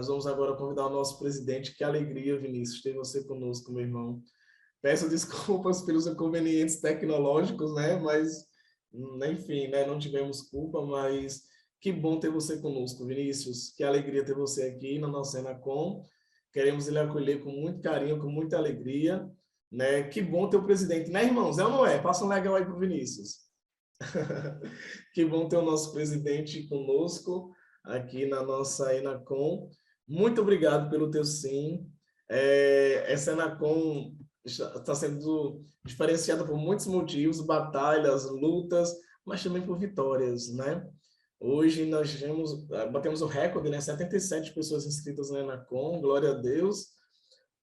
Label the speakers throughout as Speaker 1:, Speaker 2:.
Speaker 1: Nós vamos agora convidar o nosso presidente. Que alegria, Vinícius, ter você conosco, meu irmão. Peço desculpas pelos inconvenientes tecnológicos, né? Mas, enfim, né? Não tivemos culpa, mas que bom ter você conosco, Vinícius. Que alegria ter você aqui na nossa Enacom. Queremos lhe acolher com muito carinho, com muita alegria, né? Que bom ter o presidente, né, irmãos? É ou não é? Passa um legal aí para o Vinícius. Que bom ter o nosso presidente conosco aqui na nossa Enacom. Muito obrigado pelo teu sim. Essa Enacom está sendo diferenciada por muitos motivos, batalhas, lutas, mas também por vitórias, né? Hoje nós batemos o recorde, né? 77 pessoas inscritas na Enacom, glória a Deus.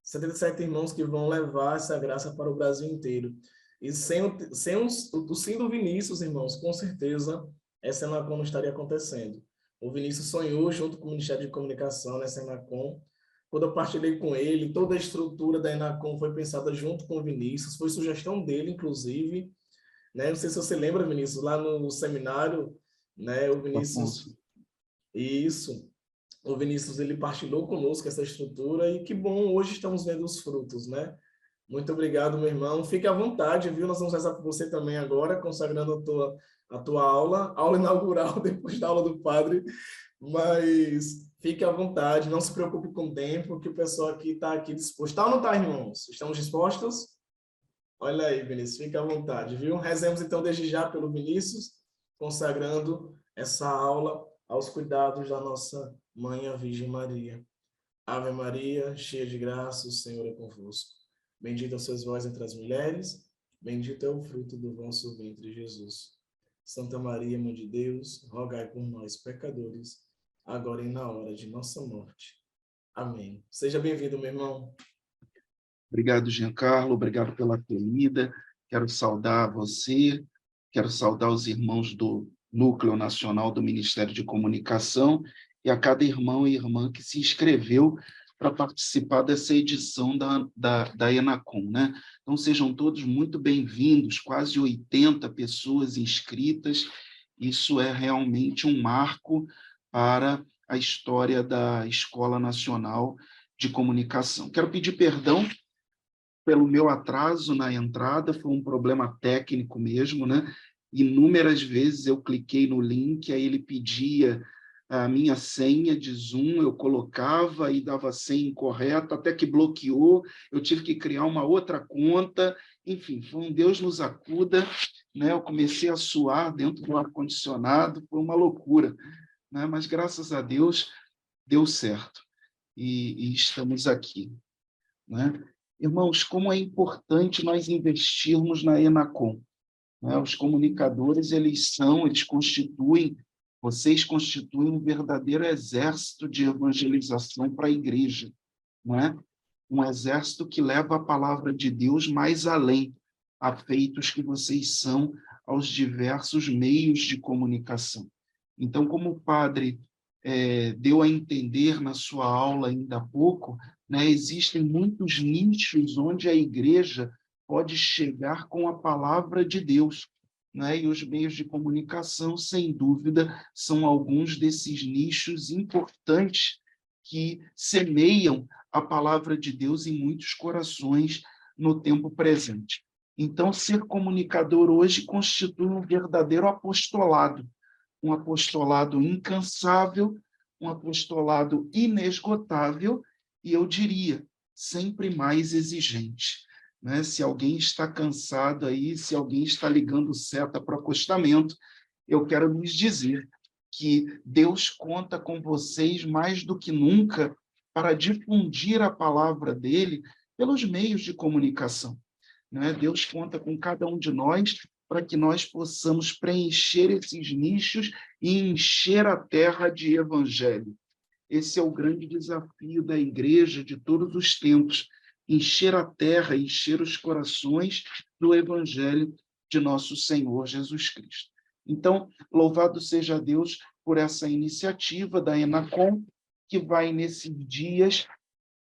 Speaker 1: 77 irmãos que vão levar essa graça para o Brasil inteiro. E sem o sim do Vinícius, irmãos, com certeza essa Enacom não estaria acontecendo. O Vinícius sonhou junto com o Ministério de Comunicação nessa Enacom. Quando eu partilhei com ele, toda a estrutura da Enacom foi pensada junto com o Vinícius, foi sugestão dele, inclusive. Né? Não sei se você lembra, Vinícius, lá no seminário, né? O Vinícius... Isso. O Vinícius, ele partilhou conosco essa estrutura e que bom, hoje estamos vendo os frutos, né? Muito obrigado, meu irmão. Fique à vontade, viu? Nós vamos rezar por você também agora, consagrando a tua aula inaugural, depois da aula do padre. Mas fique à vontade, não se preocupe com o tempo, que o pessoal aqui está aqui disposto. Tá ou não está, irmãos? Estamos dispostos? Olha aí, Vinícius, fique à vontade, viu? Rezemos então desde já pelo Vinícius, consagrando essa aula aos cuidados da nossa Mãe, a Virgem Maria. Ave Maria, cheia de graça, o Senhor é convosco. Bendita sois vós entre as mulheres, bendito é o fruto do vosso ventre, Jesus. Santa Maria, Mãe de Deus, rogai por nós, pecadores, agora e na hora de nossa morte. Amém. Seja bem-vindo, meu irmão.
Speaker 2: Obrigado, Giancarlo, obrigado pela acolhida. Quero saudar você, quero saudar os irmãos do Núcleo Nacional do Ministério de Comunicação e a cada irmão e irmã que se inscreveu para participar dessa edição da Enacom, né? Então, sejam todos muito bem-vindos, quase 80 pessoas inscritas. Isso é realmente um marco para a história da Escola Nacional de Comunicação. Quero pedir perdão pelo meu atraso na entrada, foi um problema técnico mesmo, né? Inúmeras vezes eu cliquei no link, aí ele pedia a minha senha de Zoom, eu colocava e dava a senha incorreta, até que bloqueou, eu tive que criar uma outra conta, enfim, foi um Deus nos acuda, né? Eu comecei a suar dentro do ar-condicionado, foi uma loucura, né? Mas graças a Deus deu certo e estamos aqui, né? Irmãos, como é importante nós investirmos na Enacom, né? Os comunicadores, vocês constituem um verdadeiro exército de evangelização para a igreja, não é? Um exército que leva a palavra de Deus mais além, afeitos que vocês são aos diversos meios de comunicação. Então, como o padre deu a entender na sua aula ainda há pouco, né, existem muitos nichos onde a igreja pode chegar com a palavra de Deus, né? E os meios de comunicação, sem dúvida, são alguns desses nichos importantes que semeiam a palavra de Deus em muitos corações no tempo presente. Então, ser comunicador hoje constitui um verdadeiro apostolado, um apostolado incansável, um apostolado inesgotável e, eu diria, sempre mais exigente, né? Se alguém está cansado aí, se alguém está ligando seta para o acostamento, eu quero lhes dizer que Deus conta com vocês mais do que nunca para difundir a palavra dele pelos meios de comunicação, né? Deus conta com cada um de nós para que nós possamos preencher esses nichos e encher a terra de evangelho. Esse é o grande desafio da igreja de todos os tempos, encher a terra, encher os corações do evangelho de nosso Senhor Jesus Cristo. Então, louvado seja Deus por essa iniciativa da Enacom, que vai, nesses dias,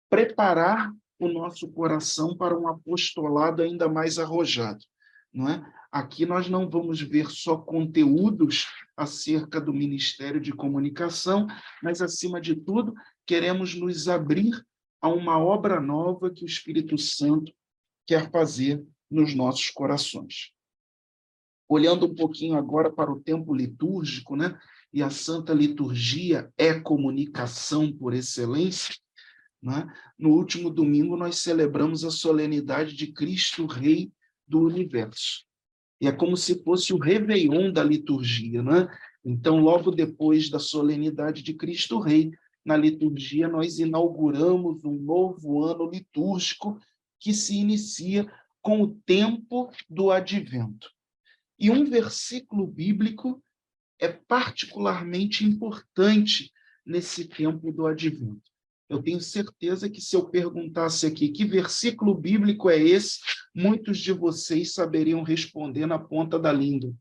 Speaker 2: preparar o nosso coração para um apostolado ainda mais arrojado, não é? Aqui nós não vamos ver só conteúdos acerca do Ministério de Comunicação, mas, acima de tudo, queremos nos abrir a uma obra nova que o Espírito Santo quer fazer nos nossos corações. Olhando um pouquinho agora para o tempo litúrgico, né? E a Santa Liturgia é comunicação por excelência, né? No último domingo nós celebramos a solenidade de Cristo Rei do Universo. E é como se fosse o Réveillon da liturgia, né? Então, logo depois da solenidade de Cristo Rei, na liturgia nós inauguramos um novo ano litúrgico que se inicia com o tempo do advento. E um versículo bíblico é particularmente importante nesse tempo do advento. Eu tenho certeza que se eu perguntasse aqui que versículo bíblico é esse, muitos de vocês saberiam responder na ponta da língua.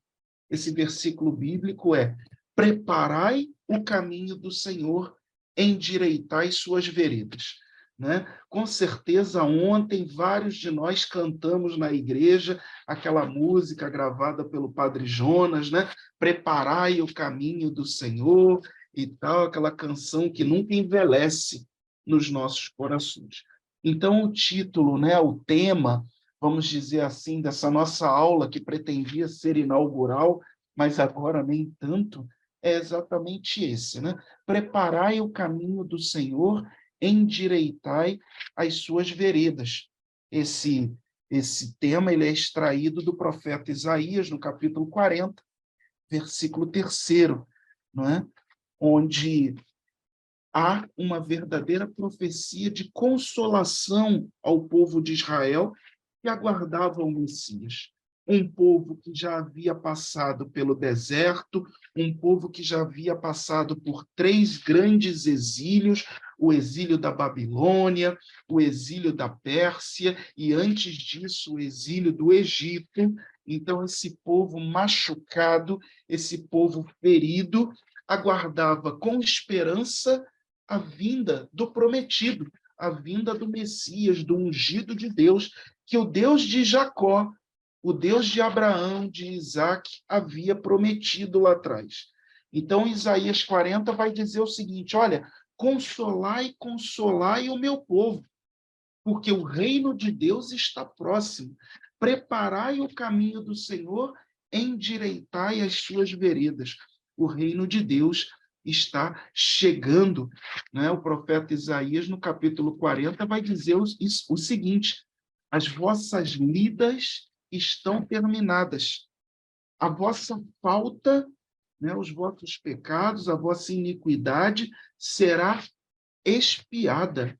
Speaker 2: Esse versículo bíblico é: preparai o caminho do Senhor, endireitai suas veredas. Né? Com certeza, ontem, vários de nós cantamos na igreja aquela música gravada pelo Padre Jonas, né? Preparai o caminho do Senhor e tal, aquela canção que nunca envelhece nos nossos corações. Então, o título, né, o tema, vamos dizer assim, dessa nossa aula que pretendia ser inaugural, mas agora nem tanto, é exatamente esse, né? Preparai o caminho do Senhor, endireitai as suas veredas. Esse tema ele é extraído do profeta Isaías, no capítulo 40, versículo 3º, não é? Onde há uma verdadeira profecia de consolação ao povo de Israel que aguardava o Messias. Um povo que já havia passado pelo deserto, um povo que já havia passado por 3 grandes exílios, o exílio da Babilônia, o exílio da Pérsia e, antes disso, o exílio do Egito. Então, esse povo machucado, esse povo ferido, aguardava com esperança a vinda do prometido, a vinda do Messias, do ungido de Deus, que o Deus de Jacó, o Deus de Abraão, de Isaac, havia prometido lá atrás. Então, Isaías 40 vai dizer o seguinte: olha, consolai, consolai o meu povo, porque o reino de Deus está próximo. Preparai o caminho do Senhor, endireitai as suas veredas. O reino de Deus está chegando. Né? O profeta Isaías, no capítulo 40, vai dizer o seguinte: as vossas lidas estão terminadas. A vossa falta, né, os vossos pecados, a vossa iniquidade será expiada.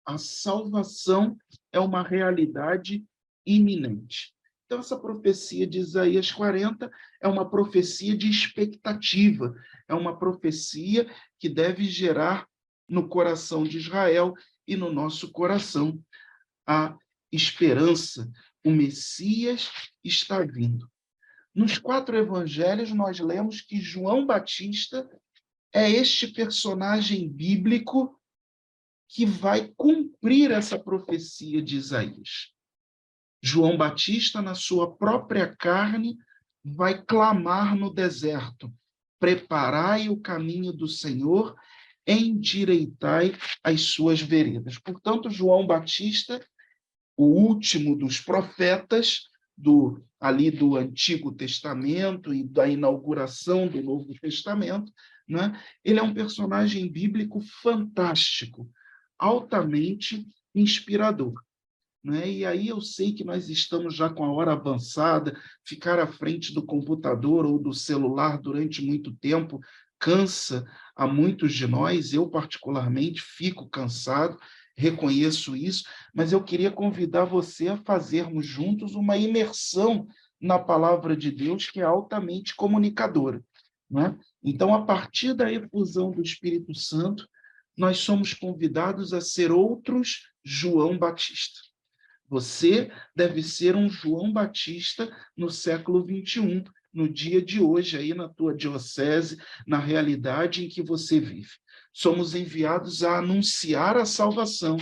Speaker 2: A salvação é uma realidade iminente. Então, essa profecia de Isaías 40 é uma profecia de expectativa, é uma profecia que deve gerar no coração de Israel e no nosso coração a esperança. O Messias está vindo. Nos 4 evangelhos, nós lemos que João Batista é este personagem bíblico que vai cumprir essa profecia de Isaías. João Batista, na sua própria carne, vai clamar no deserto: preparai o caminho do Senhor, endireitai as suas veredas. Portanto, João Batista, o último dos profetas ali do Antigo Testamento e da inauguração do Novo Testamento, né? Ele é um personagem bíblico fantástico, altamente inspirador. Né? E aí eu sei que nós estamos já com a hora avançada, ficar à frente do computador ou do celular durante muito tempo cansa a muitos de nós, eu particularmente fico cansado, reconheço isso, mas eu queria convidar você a fazermos juntos uma imersão na palavra de Deus, que é altamente comunicadora. Né? Então, a partir da efusão do Espírito Santo, nós somos convidados a ser outros João Batista. Você deve ser um João Batista no século XXI, no dia de hoje, aí na tua diocese, na realidade em que você vive. Somos enviados a anunciar a salvação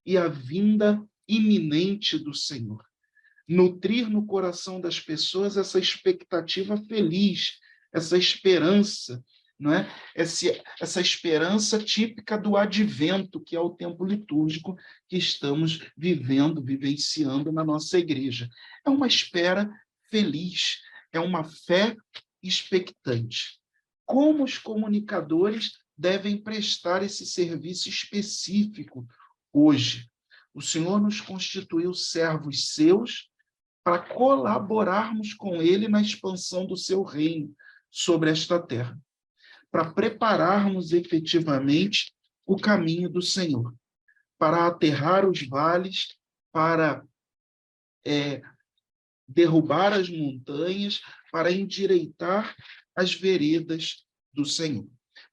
Speaker 2: e a vinda iminente do Senhor. Nutrir no coração das pessoas essa expectativa feliz, essa esperança não é? Essa esperança típica do advento, que é o tempo litúrgico que estamos vivenciando na nossa igreja. É uma espera feliz, é uma fé expectante. Como os comunicadores devem prestar esse serviço específico hoje? O Senhor nos constituiu servos seus para colaborarmos com Ele na expansão do seu reino sobre esta terra, para prepararmos efetivamente o caminho do Senhor, para aterrar os vales, para derrubar as montanhas, para endireitar as veredas do Senhor.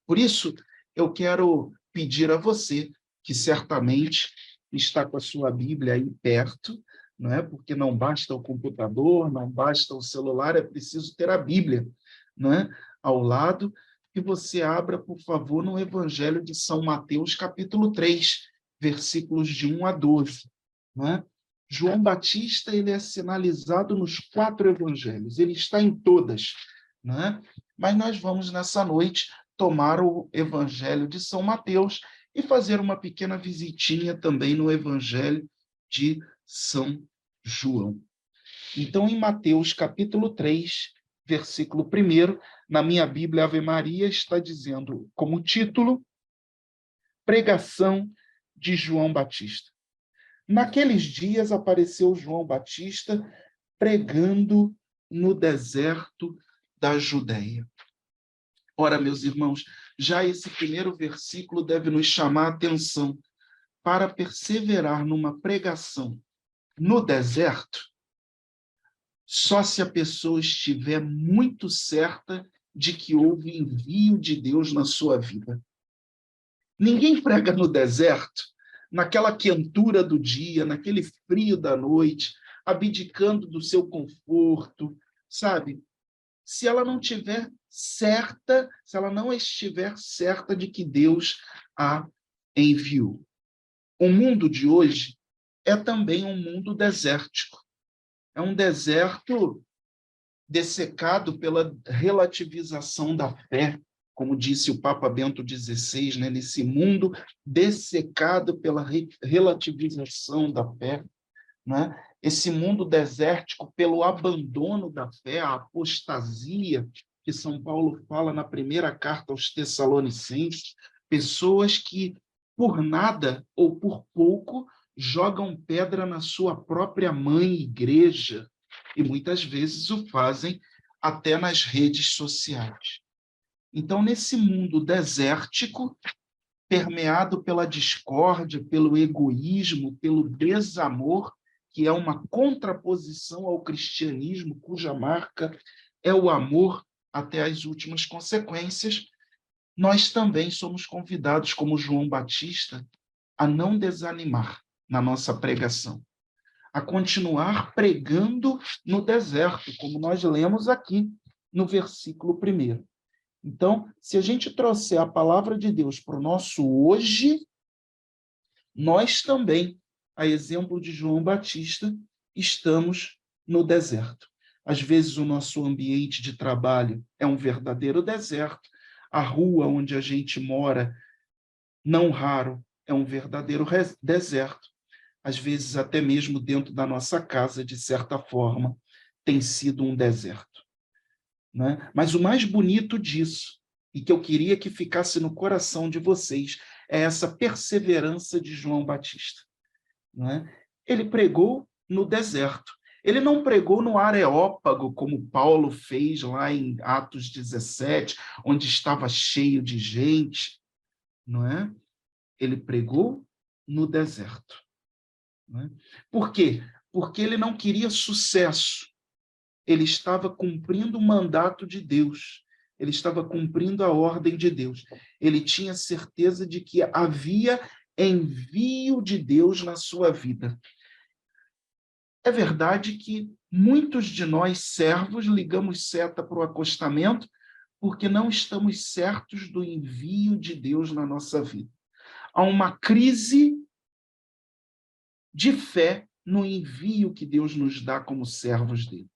Speaker 2: Por isso, eu quero pedir a você, que certamente está com a sua Bíblia aí perto, não é? Porque não basta o computador, não basta o celular, é preciso ter a Bíblia, não é? Ao lado, que você abra, por favor, no Evangelho de São Mateus, capítulo 3, versículos de 1 a 12, não é? João Batista, ele é sinalizado nos 4 evangelhos, ele está em todas, né? Mas nós vamos, nessa noite, tomar o Evangelho de São Mateus e fazer uma pequena visitinha também no Evangelho de São João. Então, em Mateus, capítulo 3, versículo 1, na minha Bíblia, Ave Maria, está dizendo como título, Pregação de João Batista. Naqueles dias apareceu João Batista pregando no deserto da Judéia. Ora, meus irmãos, já esse primeiro versículo deve nos chamar a atenção para perseverar numa pregação no deserto, só se a pessoa estiver muito certa de que houve envio de Deus na sua vida. Ninguém prega no deserto, naquela quentura do dia, naquele frio da noite, abdicando do seu conforto, sabe? Se ela não tiver certa, se ela não estiver certa de que Deus a enviou. O mundo de hoje é também um mundo desértico. É um deserto dessecado pela relativização da fé, como disse o Papa Bento XVI, né? Nesse mundo dessecado pela relativização da fé, né? Esse mundo desértico pelo abandono da fé, a apostasia, que São Paulo fala na primeira carta aos Tessalonicenses, pessoas que, por nada ou por pouco, jogam pedra na sua própria mãe igreja, e muitas vezes o fazem até nas redes sociais. Então, nesse mundo desértico, permeado pela discórdia, pelo egoísmo, pelo desamor, que é uma contraposição ao cristianismo, cuja marca é o amor até as últimas consequências, nós também somos convidados, como João Batista, a não desanimar na nossa pregação, a continuar pregando no deserto, como nós lemos aqui no versículo 1. Então, se a gente trouxer a palavra de Deus para o nosso hoje, nós também, a exemplo de João Batista, estamos no deserto. Às vezes o nosso ambiente de trabalho é um verdadeiro deserto, a rua onde a gente mora, não raro, é um verdadeiro deserto. Às vezes até mesmo dentro da nossa casa, de certa forma, tem sido um deserto, né? Mas o mais bonito disso, e que eu queria que ficasse no coração de vocês, é essa perseverança de João Batista, né? Ele pregou no deserto. Ele não pregou no Areópago, como Paulo fez lá em Atos 17, onde estava cheio de gente, não é? Ele pregou no deserto, né? Por quê? Porque ele não queria sucesso. Ele estava cumprindo o mandato de Deus. Ele estava cumprindo a ordem de Deus. Ele tinha certeza de que havia envio de Deus na sua vida. É verdade que muitos de nós, servos, ligamos seta para o acostamento porque não estamos certos do envio de Deus na nossa vida. Há uma crise de fé no envio que Deus nos dá como servos dele.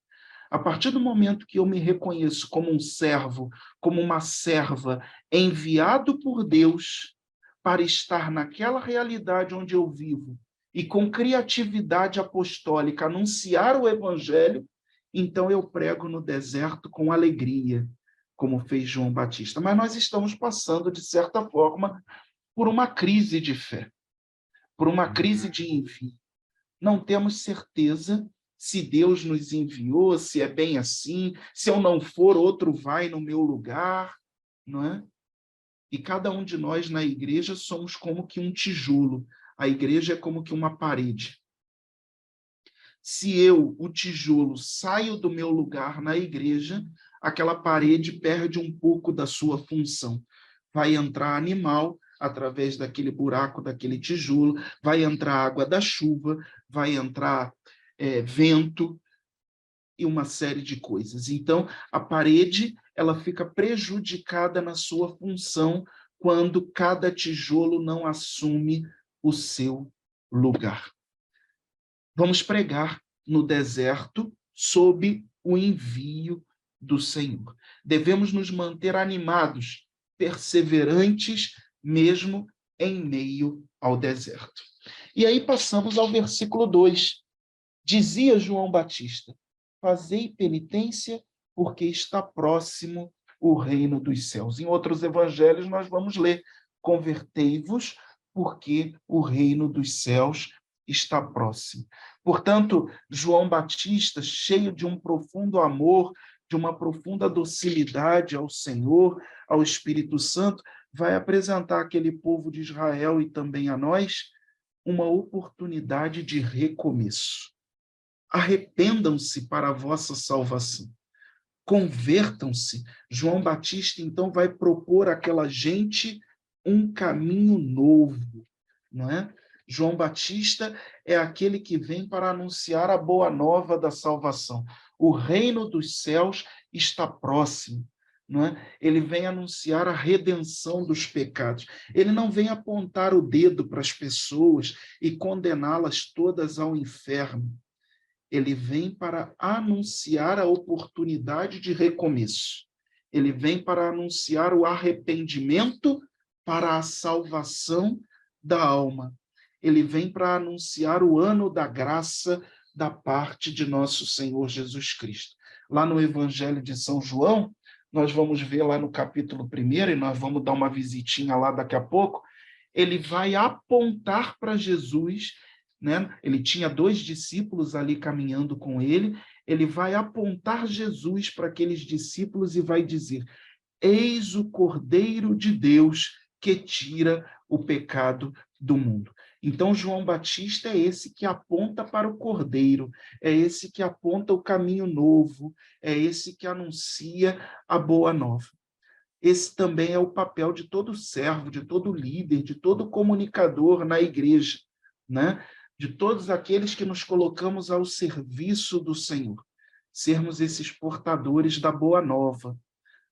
Speaker 2: A partir do momento que eu me reconheço como um servo, como uma serva, enviado por Deus para estar naquela realidade onde eu vivo e com criatividade apostólica anunciar o evangelho, então eu prego no deserto com alegria, como fez João Batista. Mas nós estamos passando, de certa forma, por uma crise de fé, por uma crise de envio. Não temos certeza se Deus nos enviou, se é bem assim, se eu não for, outro vai no meu lugar, não é? E cada um de nós na igreja somos como que um tijolo. A igreja é como que uma parede. Se eu, o tijolo, saio do meu lugar na igreja, aquela parede perde um pouco da sua função. Vai entrar animal através daquele buraco, daquele tijolo, vai entrar água da chuva, vai entrar vento e uma série de coisas. Então, a parede ela fica prejudicada na sua função quando cada tijolo não assume o seu lugar. Vamos pregar no deserto sob o envio do Senhor. Devemos nos manter animados, perseverantes, mesmo em meio ao deserto. E aí passamos ao versículo 2. Dizia João Batista: fazei penitência, porque está próximo o reino dos céus. Em outros evangelhos nós vamos ler: convertei-vos, porque o reino dos céus está próximo. Portanto, João Batista, cheio de um profundo amor, de uma profunda docilidade ao Senhor, ao Espírito Santo, vai apresentar àquele povo de Israel e também a nós uma oportunidade de recomeço. Arrependam-se para a vossa salvação. Convertam-se. João Batista, então, vai propor àquela gente um caminho novo, não é? João Batista é aquele que vem para anunciar a boa nova da salvação. O reino dos céus está próximo, não é? Ele vem anunciar a redenção dos pecados. Ele não vem apontar o dedo para as pessoas e condená-las todas ao inferno. Ele vem para anunciar a oportunidade de recomeço. Ele vem para anunciar o arrependimento para a salvação da alma. Ele vem para anunciar o ano da graça da parte de nosso Senhor Jesus Cristo. Lá no Evangelho de São João, nós vamos ver lá no capítulo 1, e nós vamos dar uma visitinha lá daqui a pouco, ele vai apontar para Jesus, né? Ele tinha 2 discípulos ali caminhando com ele, ele vai apontar Jesus para aqueles discípulos e vai dizer: eis o Cordeiro de Deus que tira o pecado do mundo. Então, João Batista é esse que aponta para o Cordeiro, é esse que aponta o caminho novo, é esse que anuncia a boa nova. Esse também é o papel de todo servo, de todo líder, de todo comunicador na igreja, né? De todos aqueles que nos colocamos ao serviço do Senhor. Sermos esses portadores da boa nova,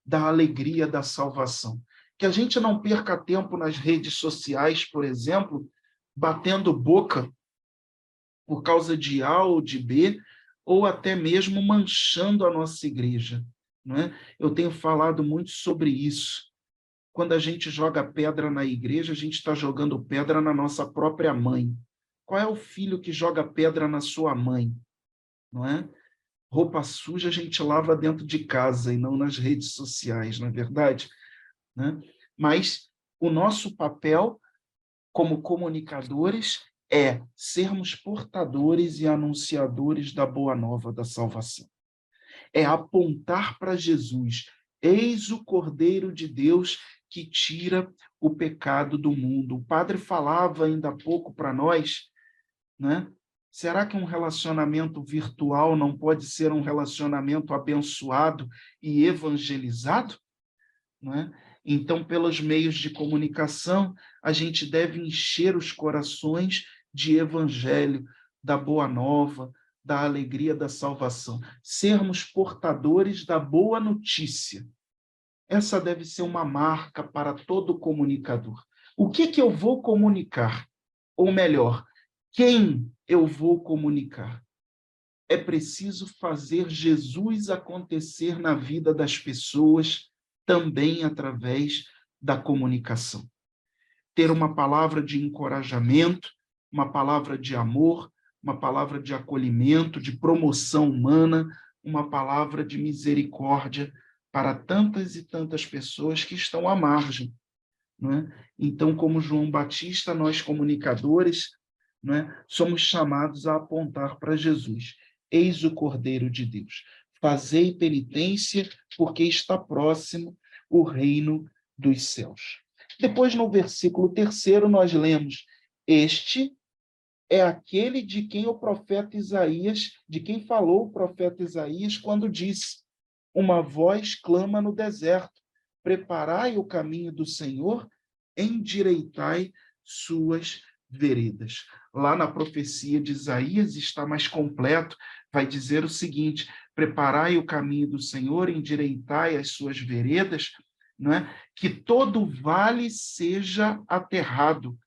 Speaker 2: da alegria da salvação. Que a gente não perca tempo nas redes sociais, por exemplo, batendo boca por causa de A ou de B, ou até mesmo manchando a nossa igreja, não é? Eu tenho falado muito sobre isso. Quando a gente joga pedra na igreja, a gente está jogando pedra na nossa própria mãe. Qual é o filho que joga pedra na sua mãe? Não é? Roupa suja a gente lava dentro de casa e não nas redes sociais, não é verdade? Né? Mas o nosso papel como comunicadores é sermos portadores e anunciadores da boa nova da salvação. É apontar para Jesus: eis o Cordeiro de Deus que tira o pecado do mundo. O padre falava ainda há pouco para nós, né? Será que um relacionamento virtual não pode ser um relacionamento abençoado e evangelizado? Não é? Então, pelos meios de comunicação, a gente deve encher os corações de evangelho, da boa nova, da alegria da salvação. Sermos portadores da boa notícia. Essa deve ser uma marca para todo comunicador. O que eu vou comunicar? Ou melhor, quem eu vou comunicar? é preciso fazer Jesus acontecer na vida das pessoas, também através da comunicação. Ter uma palavra de encorajamento, uma palavra de amor, uma palavra de acolhimento, de promoção humana, uma palavra de misericórdia para tantas e tantas pessoas que estão à margem, não é? Então, como João Batista, nós comunicadores, não é, somos chamados a apontar para Jesus. Eis o Cordeiro de Deus. Fazei penitência, porque está próximo o reino dos céus. Depois, no versículo 3, nós lemos: este é aquele de quem o profeta Isaías, de quem falou o profeta Isaías quando disse: uma voz clama no deserto, preparai o caminho do Senhor, endireitai suas veredas. Lá na profecia de Isaías está mais completo, vai dizer o seguinte: preparai o caminho do Senhor, endireitai as suas veredas, não é? Que todo vale seja aterrado,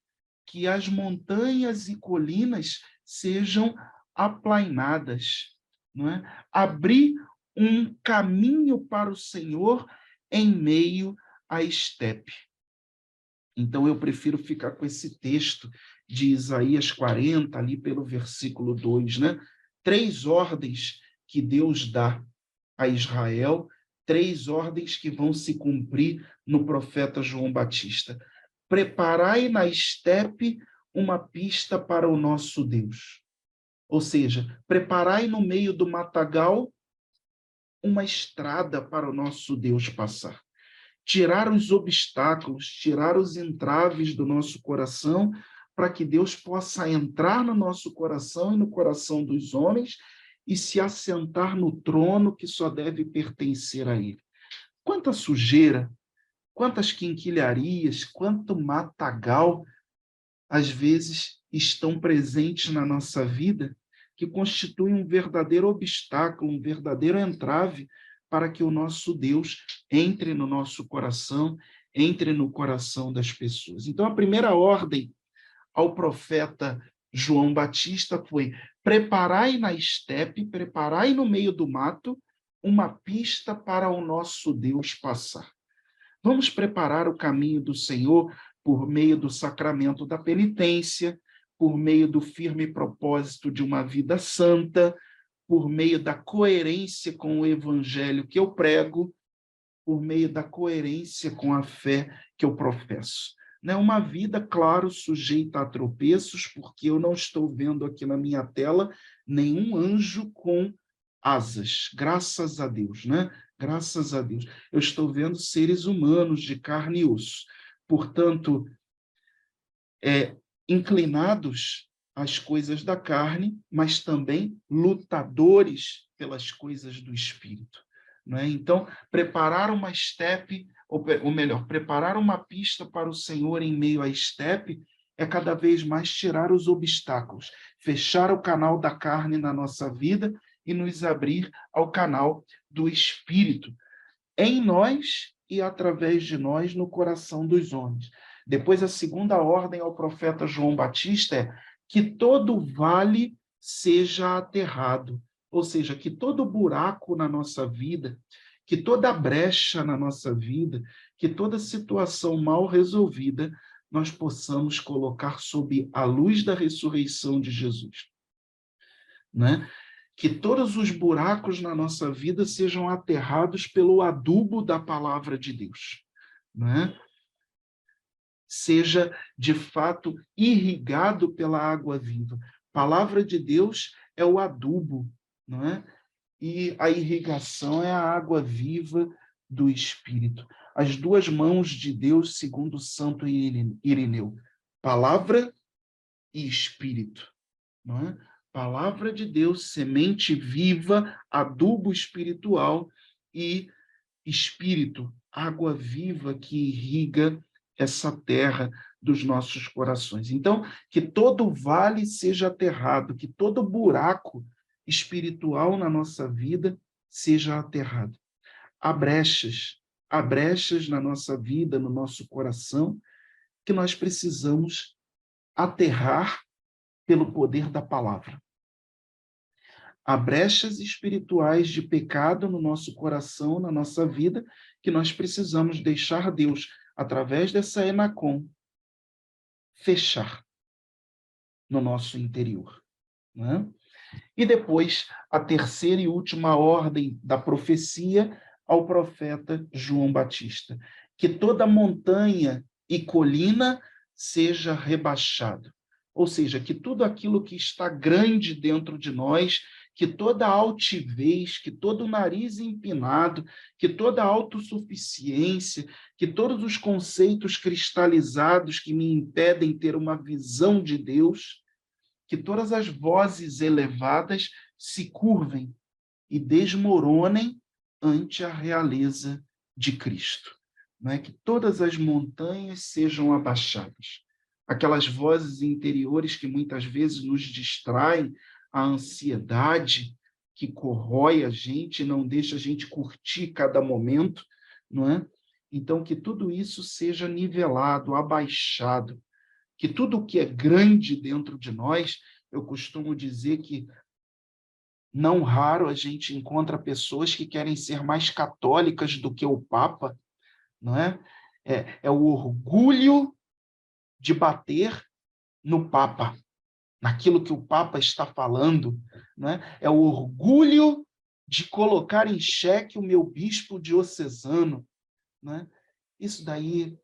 Speaker 2: que as montanhas e colinas sejam aplainadas, não é? Abrir um caminho para o Senhor em meio à estepe. Então, eu prefiro ficar com esse texto de Isaías 40, ali pelo versículo 2, né? 3 ordens que Deus dá a Israel, 3 ordens que vão se cumprir no profeta João Batista. Preparai na estepe uma pista para o nosso Deus. Ou seja, preparai no meio do matagal uma estrada para o nosso Deus passar. Tirar os obstáculos, tirar os entraves do nosso coração, para que Deus possa entrar no nosso coração e no coração dos homens e se assentar no trono que só deve pertencer a Ele. Quanta sujeira, quantas quinquilharias, quanto matagal, às vezes, estão presentes na nossa vida, que constituem um verdadeiro obstáculo, um verdadeiro entrave para que o nosso Deus entre no nosso coração, entre no coração das pessoas. Então, a primeira ordem ao profeta João Batista foi: preparai na estepe, preparai no meio do mato, uma pista para o nosso Deus passar. Vamos preparar o caminho do Senhor por meio do sacramento da penitência, por meio do firme propósito de uma vida santa, por meio da coerência com o evangelho que eu prego, por meio da coerência com a fé que eu professo. Não é uma vida, claro, sujeita a tropeços, porque eu não estou vendo aqui na minha tela nenhum anjo com asas, graças a Deus, né? Graças a Deus. Eu estou vendo seres humanos de carne e osso. Portanto, inclinados às coisas da carne, mas também lutadores pelas coisas do espírito. Não é? Então, preparar uma estepe, ou melhor, preparar uma pista para o Senhor em meio à estepe é cada vez mais tirar os obstáculos, fechar o canal da carne na nossa vida e nos abrir ao canal do espírito, em nós e através de nós no coração dos homens. Depois, a segunda ordem ao profeta João Batista é que todo vale seja aterrado, ou seja, que todo buraco na nossa vida, que toda brecha na nossa vida, que toda situação mal resolvida, nós possamos colocar sob a luz da ressurreição de Jesus, né? Que todos os buracos na nossa vida sejam aterrados pelo adubo da palavra de Deus, né? Seja, de fato, irrigado pela água viva. A palavra de Deus é o adubo, não é? E a irrigação é a água viva do Espírito. As 2 mãos de Deus, segundo o Santo Irineu, palavra e Espírito, não é? Palavra de Deus, semente viva, adubo espiritual, e Espírito, água viva que irriga essa terra dos nossos corações. Então, que todo vale seja aterrado, que todo buraco espiritual na nossa vida seja aterrado. Há brechas na nossa vida, no nosso coração, que nós precisamos aterrar pelo poder da palavra. Há brechas espirituais de pecado no nosso coração, na nossa vida, que nós precisamos deixar Deus, através dessa Enacom, fechar no nosso interior. Né? E depois, a terceira e última ordem da profecia ao profeta João Batista, que toda montanha e colina seja rebaixado. Ou seja, que tudo aquilo que está grande dentro de nós, que toda altivez, que todo nariz empinado, que toda autossuficiência, que todos os conceitos cristalizados que me impedem ter uma visão de Deus, que todas as vozes elevadas se curvem e desmoronem ante a realeza de Cristo. Não é? Que todas as montanhas sejam abaixadas. Aquelas vozes interiores que muitas vezes nos distraem, a ansiedade que corrói a gente, não deixa a gente curtir cada momento, não é? Então, que tudo isso seja nivelado, abaixado, que tudo o que é grande dentro de nós, eu costumo dizer que não raro a gente encontra pessoas que querem ser mais católicas do que o Papa, não é? É o orgulho de bater no Papa, naquilo que o Papa está falando, não é? É o orgulho de colocar em xeque o meu bispo diocesano, não é? Isso daí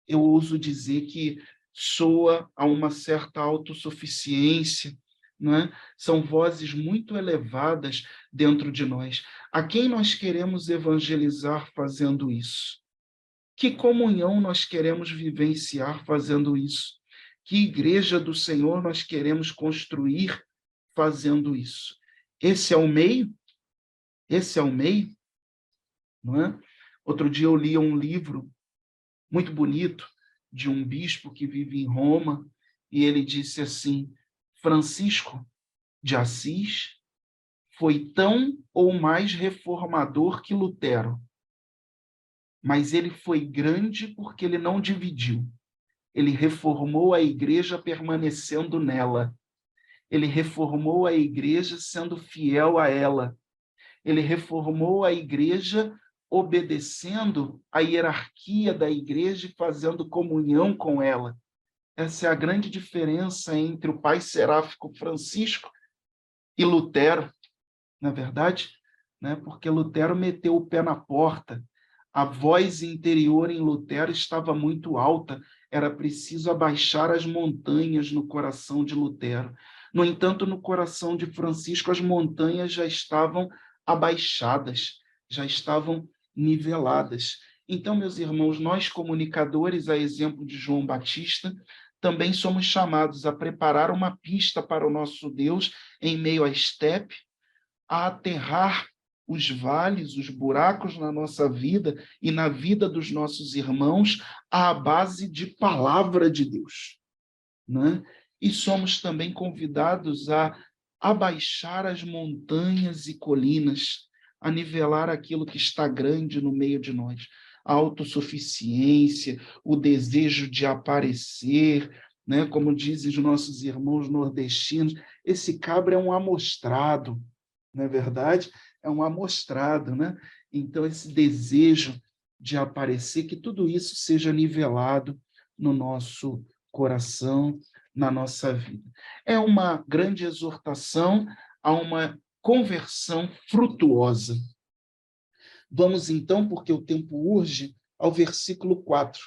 Speaker 2: eu ouso dizer que soa a uma certa autossuficiência, não é? São vozes muito elevadas dentro de nós. A quem nós queremos evangelizar fazendo isso? Que comunhão nós queremos vivenciar fazendo isso? Que igreja do Senhor nós queremos construir fazendo isso? Esse é o meio? Esse é o meio? Não é? Outro dia eu li um livro muito bonito de um bispo que vive em Roma, e ele disse assim: Francisco de Assis foi tão ou mais reformador que Lutero, mas ele foi grande porque ele não dividiu. Ele reformou a igreja permanecendo nela. Ele reformou a igreja sendo fiel a ela. Ele reformou a igreja obedecendo a hierarquia da igreja e fazendo comunhão com ela. Essa é a grande diferença entre o pai seráfico Francisco e Lutero, na verdade, né? Porque Lutero meteu o pé na porta. A voz interior em Lutero estava muito alta, era preciso abaixar as montanhas no coração de Lutero. No entanto, no coração de Francisco, as montanhas já estavam abaixadas, já estavam niveladas. Então, meus irmãos, nós comunicadores, a exemplo de João Batista, também somos chamados a preparar uma pista para o nosso Deus em meio à estepe, a aterrar os vales, os buracos na nossa vida e na vida dos nossos irmãos à base de palavra de Deus, né? E somos também convidados a abaixar as montanhas e colinas, a nivelar aquilo que está grande no meio de nós. A autossuficiência, o desejo de aparecer, né? Como dizem os nossos irmãos nordestinos, esse cabra é um amostrado, não é verdade? É um amostrado, né? Então, esse desejo de aparecer, que tudo isso seja nivelado no nosso coração, na nossa vida. É uma grande exortação a uma conversão frutuosa. Vamos então, porque o tempo urge, ao versículo 4.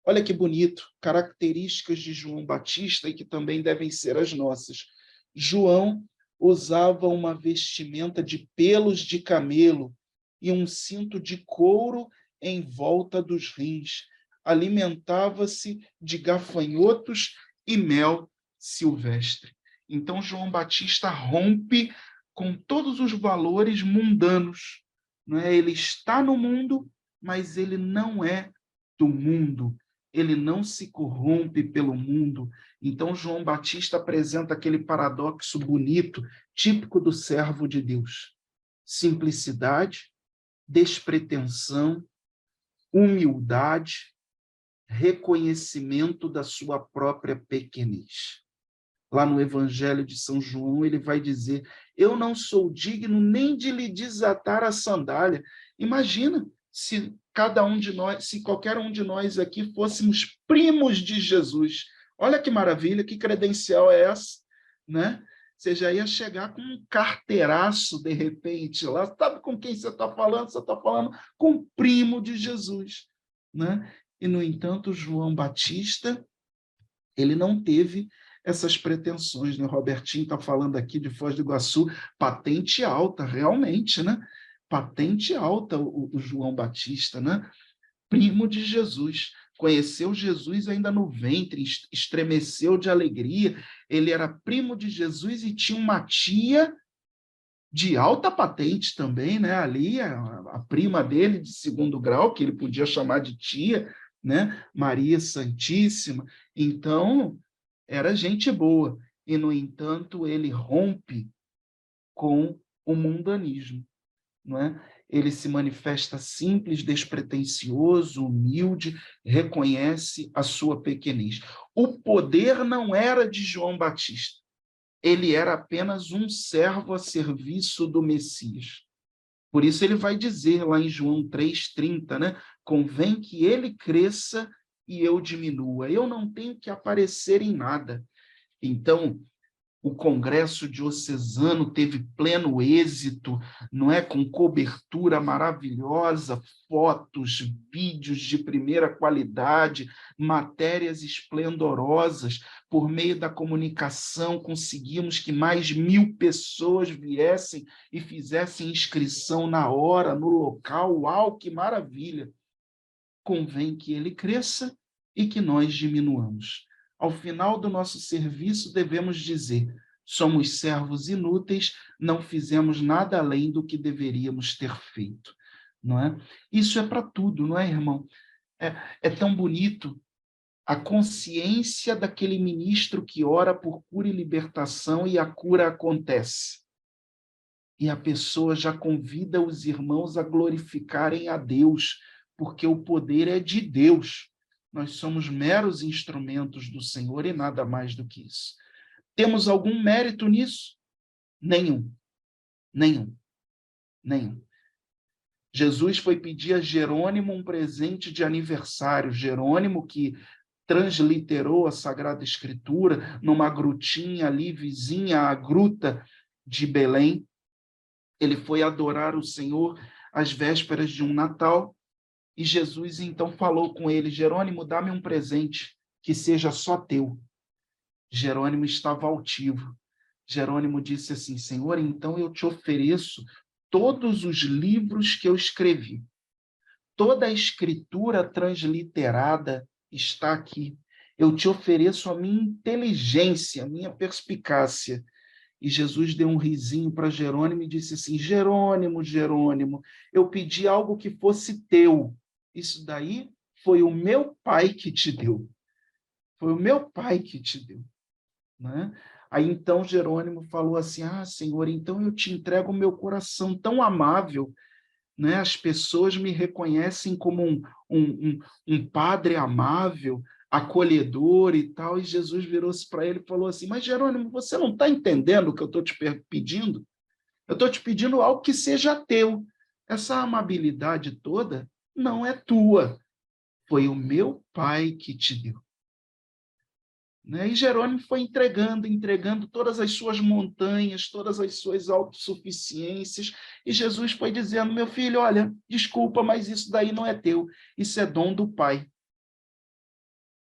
Speaker 2: Olha que bonito, características de João Batista e que também devem ser as nossas. João usava uma vestimenta de pelos de camelo e um cinto de couro em volta dos rins. Alimentava-se de gafanhotos e mel silvestre. Então, João Batista rompe com todos os valores mundanos. Não é? Ele está no mundo, mas ele não é do mundo. Ele não se corrompe pelo mundo. Então, João Batista apresenta aquele paradoxo bonito, típico do servo de Deus. Simplicidade, despretensão, humildade, reconhecimento da sua própria pequenez. lá no Evangelho de São João, ele vai dizer: eu não sou digno nem de lhe desatar a sandália. Imagina se cada um de nós, se qualquer um de nós aqui fôssemos primos de Jesus. Olha que maravilha, que credencial é essa, né? Você já ia chegar com um carteiraço, de repente, lá. Sabe com quem você está falando? Você está falando com o primo de Jesus, né? E, no entanto, João Batista, ele não teve essas pretensões, né? O Robertinho está falando aqui de Foz do Iguaçu, patente alta, realmente, né? Patente alta o João Batista, né? Primo de Jesus, conheceu Jesus ainda no ventre, estremeceu de alegria, ele era primo de Jesus e tinha uma tia de alta patente também, né? Ali, a prima dele de segundo grau, que ele podia chamar de tia, né? Maria Santíssima. Então, era gente boa. E, no entanto, ele rompe com o mundanismo, não é? Ele se manifesta simples, despretensioso, humilde, reconhece a sua pequenez. O poder não era de João Batista, ele era apenas um servo a serviço do Messias. Por isso ele vai dizer lá em João 3,30, né? Convém que ele cresça e eu diminua. Eu não tenho que aparecer em nada. Então, o Congresso Diocesano teve pleno êxito, não é? Com cobertura maravilhosa, fotos, vídeos de primeira qualidade, matérias esplendorosas. Por meio da comunicação, conseguimos que mais 1.000 pessoas viessem e fizessem inscrição na hora, no local. Uau, que maravilha! Convém que ele cresça e que nós diminuamos. Ao final do nosso serviço, devemos dizer: somos servos inúteis, não fizemos nada além do que deveríamos ter feito. Não é? Isso é para tudo, não é, irmão? É tão bonito a consciência daquele ministro que ora por cura e libertação e a cura acontece. E a pessoa já convida os irmãos a glorificarem a Deus, porque o poder é de Deus. Nós somos meros instrumentos do Senhor e nada mais do que isso. Temos algum mérito nisso? Nenhum. Nenhum. Nenhum. Jesus foi pedir a Jerônimo um presente de aniversário. Jerônimo, que transliterou a Sagrada Escritura numa grutinha ali, vizinha à gruta de Belém. Ele foi adorar o Senhor às vésperas de um Natal, e Jesus então falou com ele: Jerônimo, dá-me um presente que seja só teu. Jerônimo estava altivo. Jerônimo disse assim: Senhor, então eu te ofereço todos os livros que eu escrevi. Toda a escritura transliterada está aqui. Eu te ofereço a minha inteligência, a minha perspicácia. E Jesus deu um risinho para Jerônimo e disse assim: Jerônimo, Jerônimo, eu pedi algo que fosse teu. Isso daí foi o meu pai que te deu. Foi o meu pai que te deu. Né? Aí então Jerônimo falou assim: ah, Senhor, então eu te entrego o meu coração tão amável. Né? As pessoas me reconhecem como um padre amável, acolhedor e tal, e Jesus virou-se para ele e falou assim: mas Jerônimo, você não está entendendo o que eu estou te pedindo? Eu estou te pedindo algo que seja teu. Essa amabilidade toda não é tua, foi o meu pai que te deu. Né? E Jerônimo foi entregando todas as suas montanhas, todas as suas autossuficiências, e Jesus foi dizendo: meu filho, olha, desculpa, mas isso daí não é teu, isso é dom do Pai.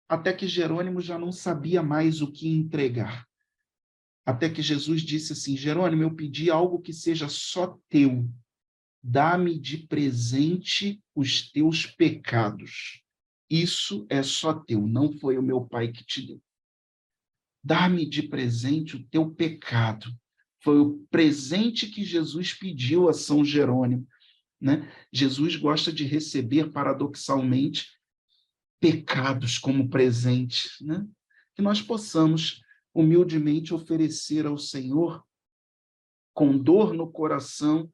Speaker 2: Até que Jerônimo já não sabia mais o que entregar. Até que Jesus disse assim: Jerônimo, eu pedi algo que seja só teu. Dá-me de presente os teus pecados. Isso é só teu, não foi o meu Pai que te deu. Dá-me de presente o teu pecado. Foi o presente que Jesus pediu a São Jerônimo. Né? Jesus gosta de receber, paradoxalmente, pecados como presente. Né? Que nós possamos humildemente oferecer ao Senhor, com dor no coração,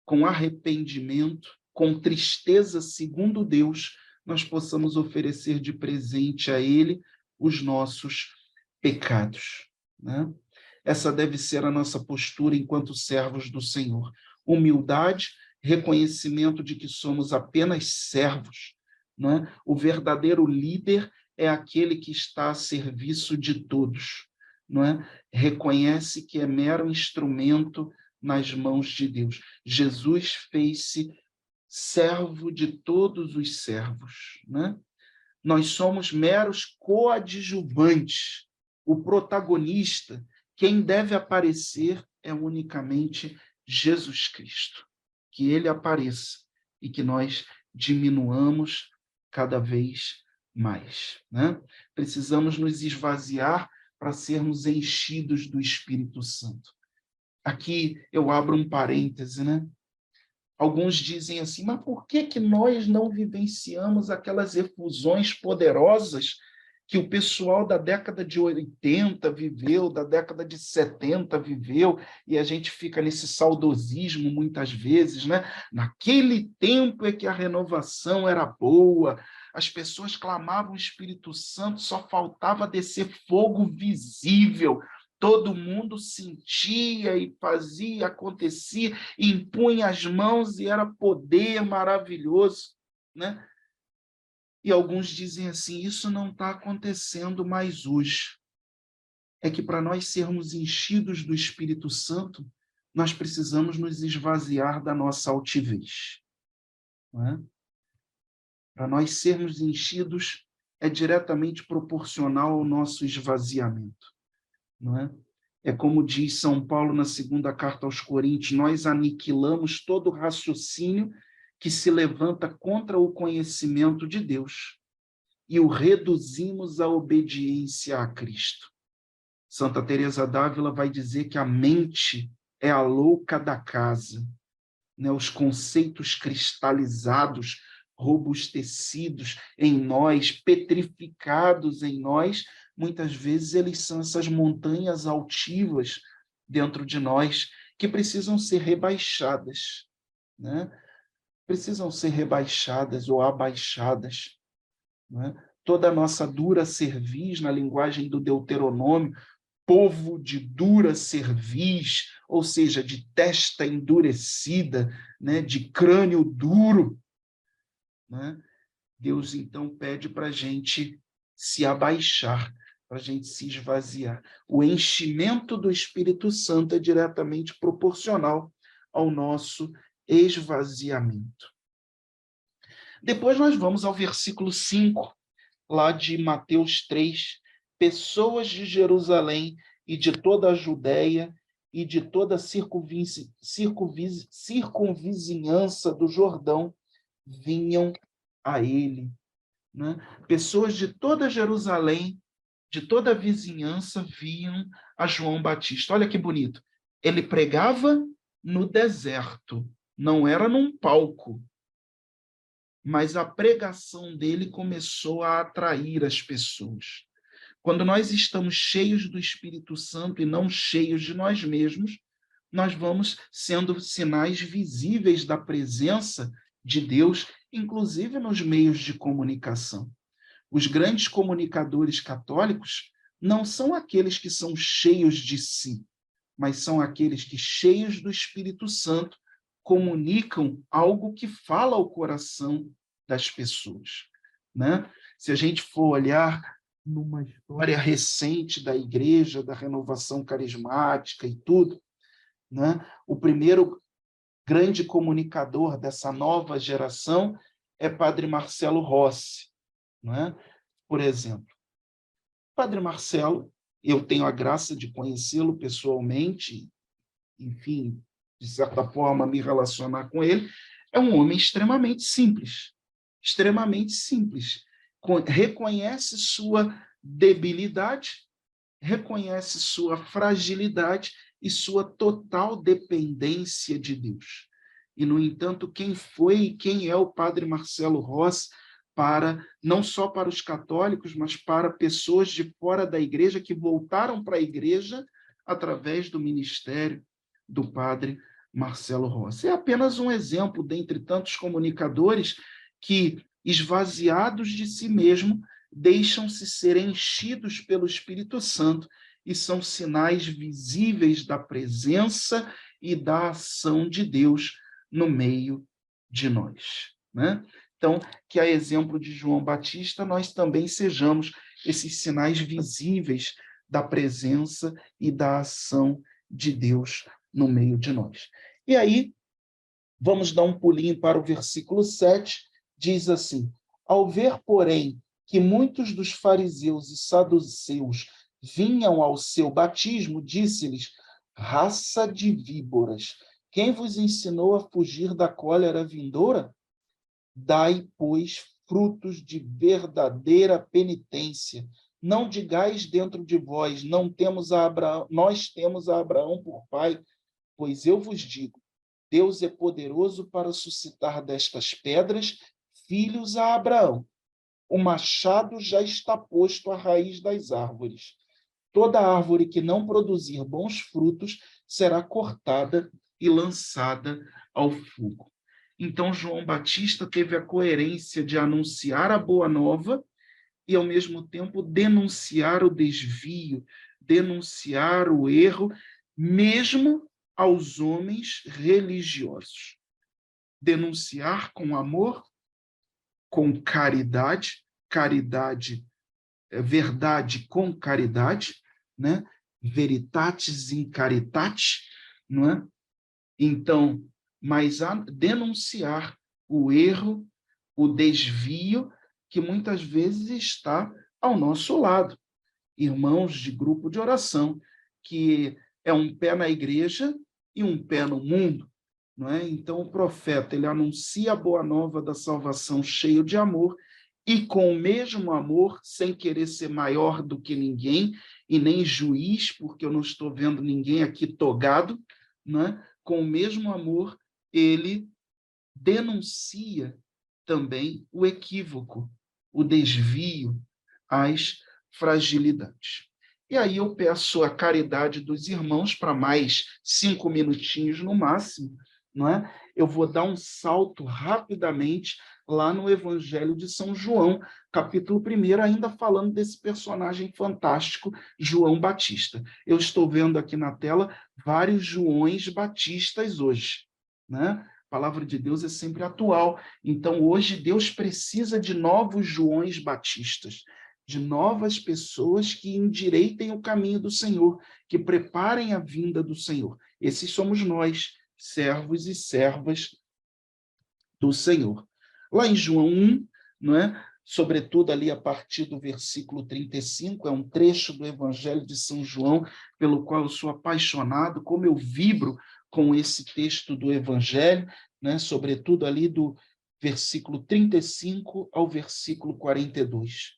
Speaker 2: com arrependimento, com tristeza segundo Deus, nós possamos oferecer de presente a Ele os nossos pecados, né? Essa deve ser a nossa postura enquanto servos do Senhor. Humildade, reconhecimento de que somos apenas servos, né? O verdadeiro líder é aquele que está a serviço de todos, não é? Reconhece que é mero instrumento nas mãos de Deus. Jesus fez-se servo de todos os servos, né? Nós somos meros coadjuvantes. O protagonista, quem deve aparecer é unicamente Jesus Cristo. Que ele apareça e que nós diminuamos cada vez mais, né? Precisamos nos esvaziar para sermos enchidos do Espírito Santo. Aqui eu abro um parêntese, né? Alguns dizem assim, mas por que nós não vivenciamos aquelas efusões poderosas que o pessoal da década de 80 viveu, da década de 70 viveu, e a gente fica nesse saudosismo muitas vezes, né? Naquele tempo é que a renovação era boa, as pessoas clamavam o Espírito Santo, só faltava descer fogo visível, todo mundo sentia e fazia, acontecia, impunha as mãos e era poder maravilhoso, né? E alguns dizem assim, isso não está acontecendo mais hoje. É que para nós sermos enchidos do Espírito Santo, nós precisamos nos esvaziar da nossa altivez, não é? Para nós sermos enchidos é diretamente proporcional ao nosso esvaziamento, não é? É como diz São Paulo na segunda carta aos Coríntios, nós aniquilamos todo raciocínio que se levanta contra o conhecimento de Deus e o reduzimos à obediência a Cristo. Santa Teresa d'Ávila vai dizer que a mente é a louca da casa, né? Os conceitos cristalizados, robustecidos em nós, petrificados em nós, muitas vezes eles são essas montanhas altivas dentro de nós que precisam ser rebaixadas, né? Precisam ser rebaixadas ou abaixadas, né? Toda a nossa dura cerviz, na linguagem do Deuteronômio, povo de dura cerviz, ou seja, de testa endurecida, né? De crânio duro, né? Deus, então, pede para a gente se abaixar, para a gente se esvaziar. O enchimento do Espírito Santo é diretamente proporcional ao nosso esvaziamento. Depois nós vamos ao versículo 5, lá de Mateus 3. Pessoas de Jerusalém e de toda a Judéia e de toda a circunvizinhança do Jordão vinham a ele, né? Pessoas de toda Jerusalém, de toda a vizinhança, vinham a João Batista. Olha que bonito. Ele pregava no deserto, não era num palco, mas a pregação dele começou a atrair as pessoas. Quando nós estamos cheios do Espírito Santo e não cheios de nós mesmos, nós vamos sendo sinais visíveis da presença de Deus, inclusive nos meios de comunicação. Os grandes comunicadores católicos não são aqueles que são cheios de si, mas são aqueles que, cheios do Espírito Santo, comunicam algo que fala ao coração das pessoas, né? Se a gente for olhar numa história recente da igreja, da renovação carismática e tudo, né? O primeiro grande comunicador dessa nova geração é Padre Marcelo Rossi, né? Por exemplo. Padre Marcelo, eu tenho a graça de conhecê-lo pessoalmente, enfim, de certa forma me relacionar com ele, é um homem extremamente simples, reconhece sua debilidade, reconhece sua fragilidade e sua total dependência de Deus. E, no entanto, quem foi e quem é o Padre Marcelo Rossi não só para os católicos, mas para pessoas de fora da igreja que voltaram para a igreja através do ministério do Padre Marcelo Rossi. É apenas um exemplo dentre tantos comunicadores que, esvaziados de si mesmo, deixam-se ser enchidos pelo Espírito Santo e são sinais visíveis da presença e da ação de Deus no meio de nós, né? Então, que a exemplo de João Batista, nós também sejamos esses sinais visíveis da presença e da ação de Deus no meio de nós. E aí, vamos dar um pulinho para o versículo 7, diz assim: ao ver, porém, que muitos dos fariseus e saduceus vinham ao seu batismo, disse-lhes: raça de víboras, quem vos ensinou a fugir da cólera vindoura? Dai, pois, frutos de verdadeira penitência. Não digais dentro de vós, nós temos a Abraão por pai, pois eu vos digo, Deus é poderoso para suscitar destas pedras filhos a Abraão. O machado já está posto à raiz das árvores. Toda árvore que não produzir bons frutos será cortada e lançada ao fogo. Então, João Batista teve a coerência de anunciar a boa nova e, ao mesmo tempo, denunciar o desvio, denunciar o erro, mesmo aos homens religiosos. Denunciar com amor, com caridade, verdade com caridade, né? Veritatis in caritate, não é? Então, mas a denunciar o erro, o desvio que muitas vezes está ao nosso lado. Irmãos de grupo de oração, que é um pé na igreja e um pé no mundo, não é? Então, o profeta, ele anuncia a boa nova da salvação cheio de amor e com o mesmo amor, sem querer ser maior do que ninguém e nem juiz, porque eu não estou vendo ninguém aqui togado, não é? Com o mesmo amor, ele denuncia também o equívoco, o desvio, as fragilidades. E aí eu peço a caridade dos irmãos para mais 5 minutinhos no máximo, não é? Eu vou dar um salto rapidamente lá no Evangelho de São João, capítulo 1, ainda falando desse personagem fantástico, João Batista. Eu estou vendo aqui na tela vários Joões Batistas hoje, né? A palavra de Deus é sempre atual. Então, hoje, Deus precisa de novos Joões Batistas, de novas pessoas que endireitem o caminho do Senhor, que preparem a vinda do Senhor. Esses somos nós, servos e servas do Senhor. Lá em João 1, não é? Sobretudo ali a partir do versículo 35, é um trecho do Evangelho de São João, pelo qual eu sou apaixonado, como eu vibro com esse texto do Evangelho, né? Sobretudo ali do versículo 35 ao versículo 42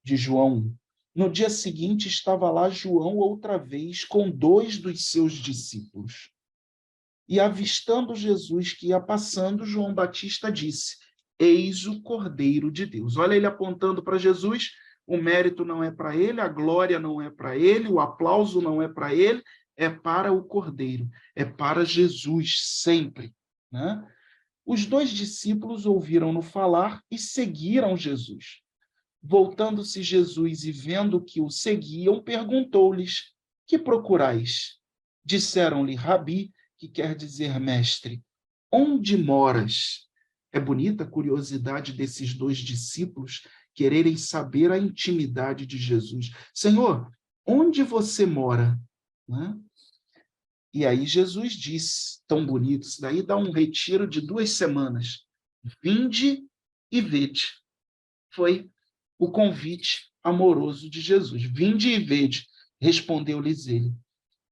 Speaker 2: de João 1. No dia seguinte estava lá João outra vez com 2 dos seus discípulos. E avistando Jesus que ia passando, João Batista disse: eis o Cordeiro de Deus. Olha ele apontando para Jesus, o mérito não é para ele, a glória não é para ele, o aplauso não é para ele, é para o Cordeiro, é para Jesus sempre, né? Os 2 discípulos ouviram-no falar e seguiram Jesus. Voltando-se Jesus e vendo que o seguiam, perguntou-lhes: que procurais? Disseram-lhe: Rabi, que quer dizer mestre, onde moras? É bonita a curiosidade desses 2 discípulos quererem saber a intimidade de Jesus. Senhor, onde você mora? Né? E aí Jesus disse, tão bonito, isso daí dá um retiro de 2 semanas. Vinde e vede. Foi o convite amoroso de Jesus. Vinde e vede, respondeu-lhes ele.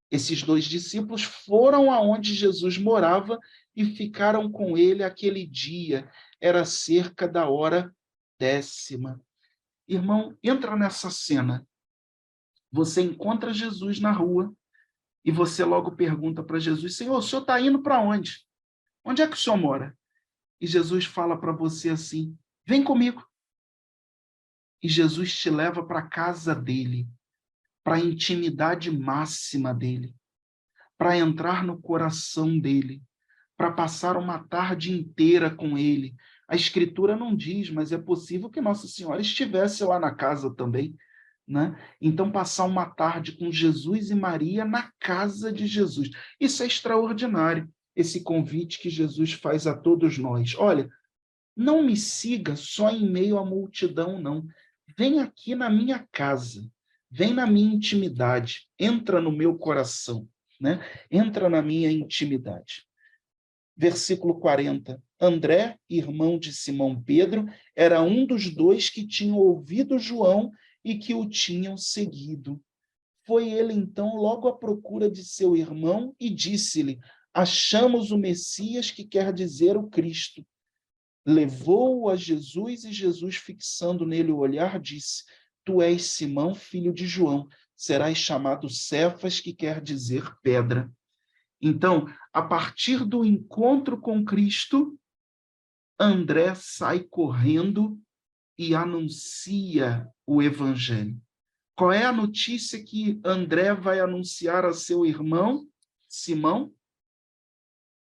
Speaker 2: Esses 2 discípulos foram aonde Jesus morava e ficaram com ele aquele dia. Era cerca da hora 10ª. Irmão, entra nessa cena. Você encontra Jesus na rua e você logo pergunta para Jesus: Senhor, o senhor está indo para onde? Onde é que o senhor mora? E Jesus fala para você assim: vem comigo. E Jesus te leva para a casa dele, para a intimidade máxima dele, para entrar no coração dele, para passar uma tarde inteira com ele. A Escritura não diz, mas é possível que Nossa Senhora estivesse lá na casa também, né? Então, passar uma tarde com Jesus e Maria na casa de Jesus. Isso é extraordinário, esse convite que Jesus faz a todos nós. Olha, não me siga só em meio à multidão, não. Vem aqui na minha casa, vem na minha intimidade, entra no meu coração, né? Entra na minha intimidade. Versículo 40. André, irmão de Simão Pedro, era um dos dois que tinham ouvido João e que o tinham seguido. Foi ele, então, logo à procura de seu irmão e disse-lhe: achamos o Messias, que quer dizer o Cristo. Levou-o a Jesus e Jesus, fixando nele o olhar, disse: tu és Simão, filho de João, serás chamado Cefas, que quer dizer pedra. Então, a partir do encontro com Cristo, André sai correndo e anuncia o evangelho. Qual é a notícia que André vai anunciar a seu irmão, Simão?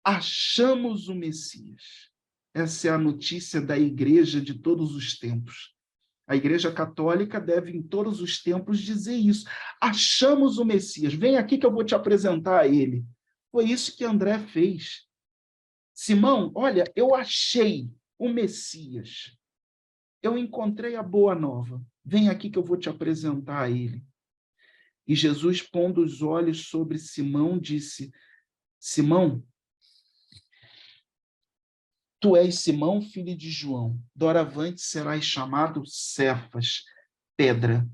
Speaker 2: Achamos o Messias. Essa é a notícia da igreja de todos os tempos. A Igreja Católica deve, em todos os tempos, dizer isso. Achamos o Messias. Vem aqui que eu vou te apresentar a ele. Foi isso que André fez. Simão, olha, eu achei o Messias. Eu encontrei a boa nova. Vem aqui que eu vou te apresentar a ele. E Jesus, pondo os olhos sobre Simão, disse: Simão, tu és Simão, filho de João. Doravante serás chamado Cefas, pedra.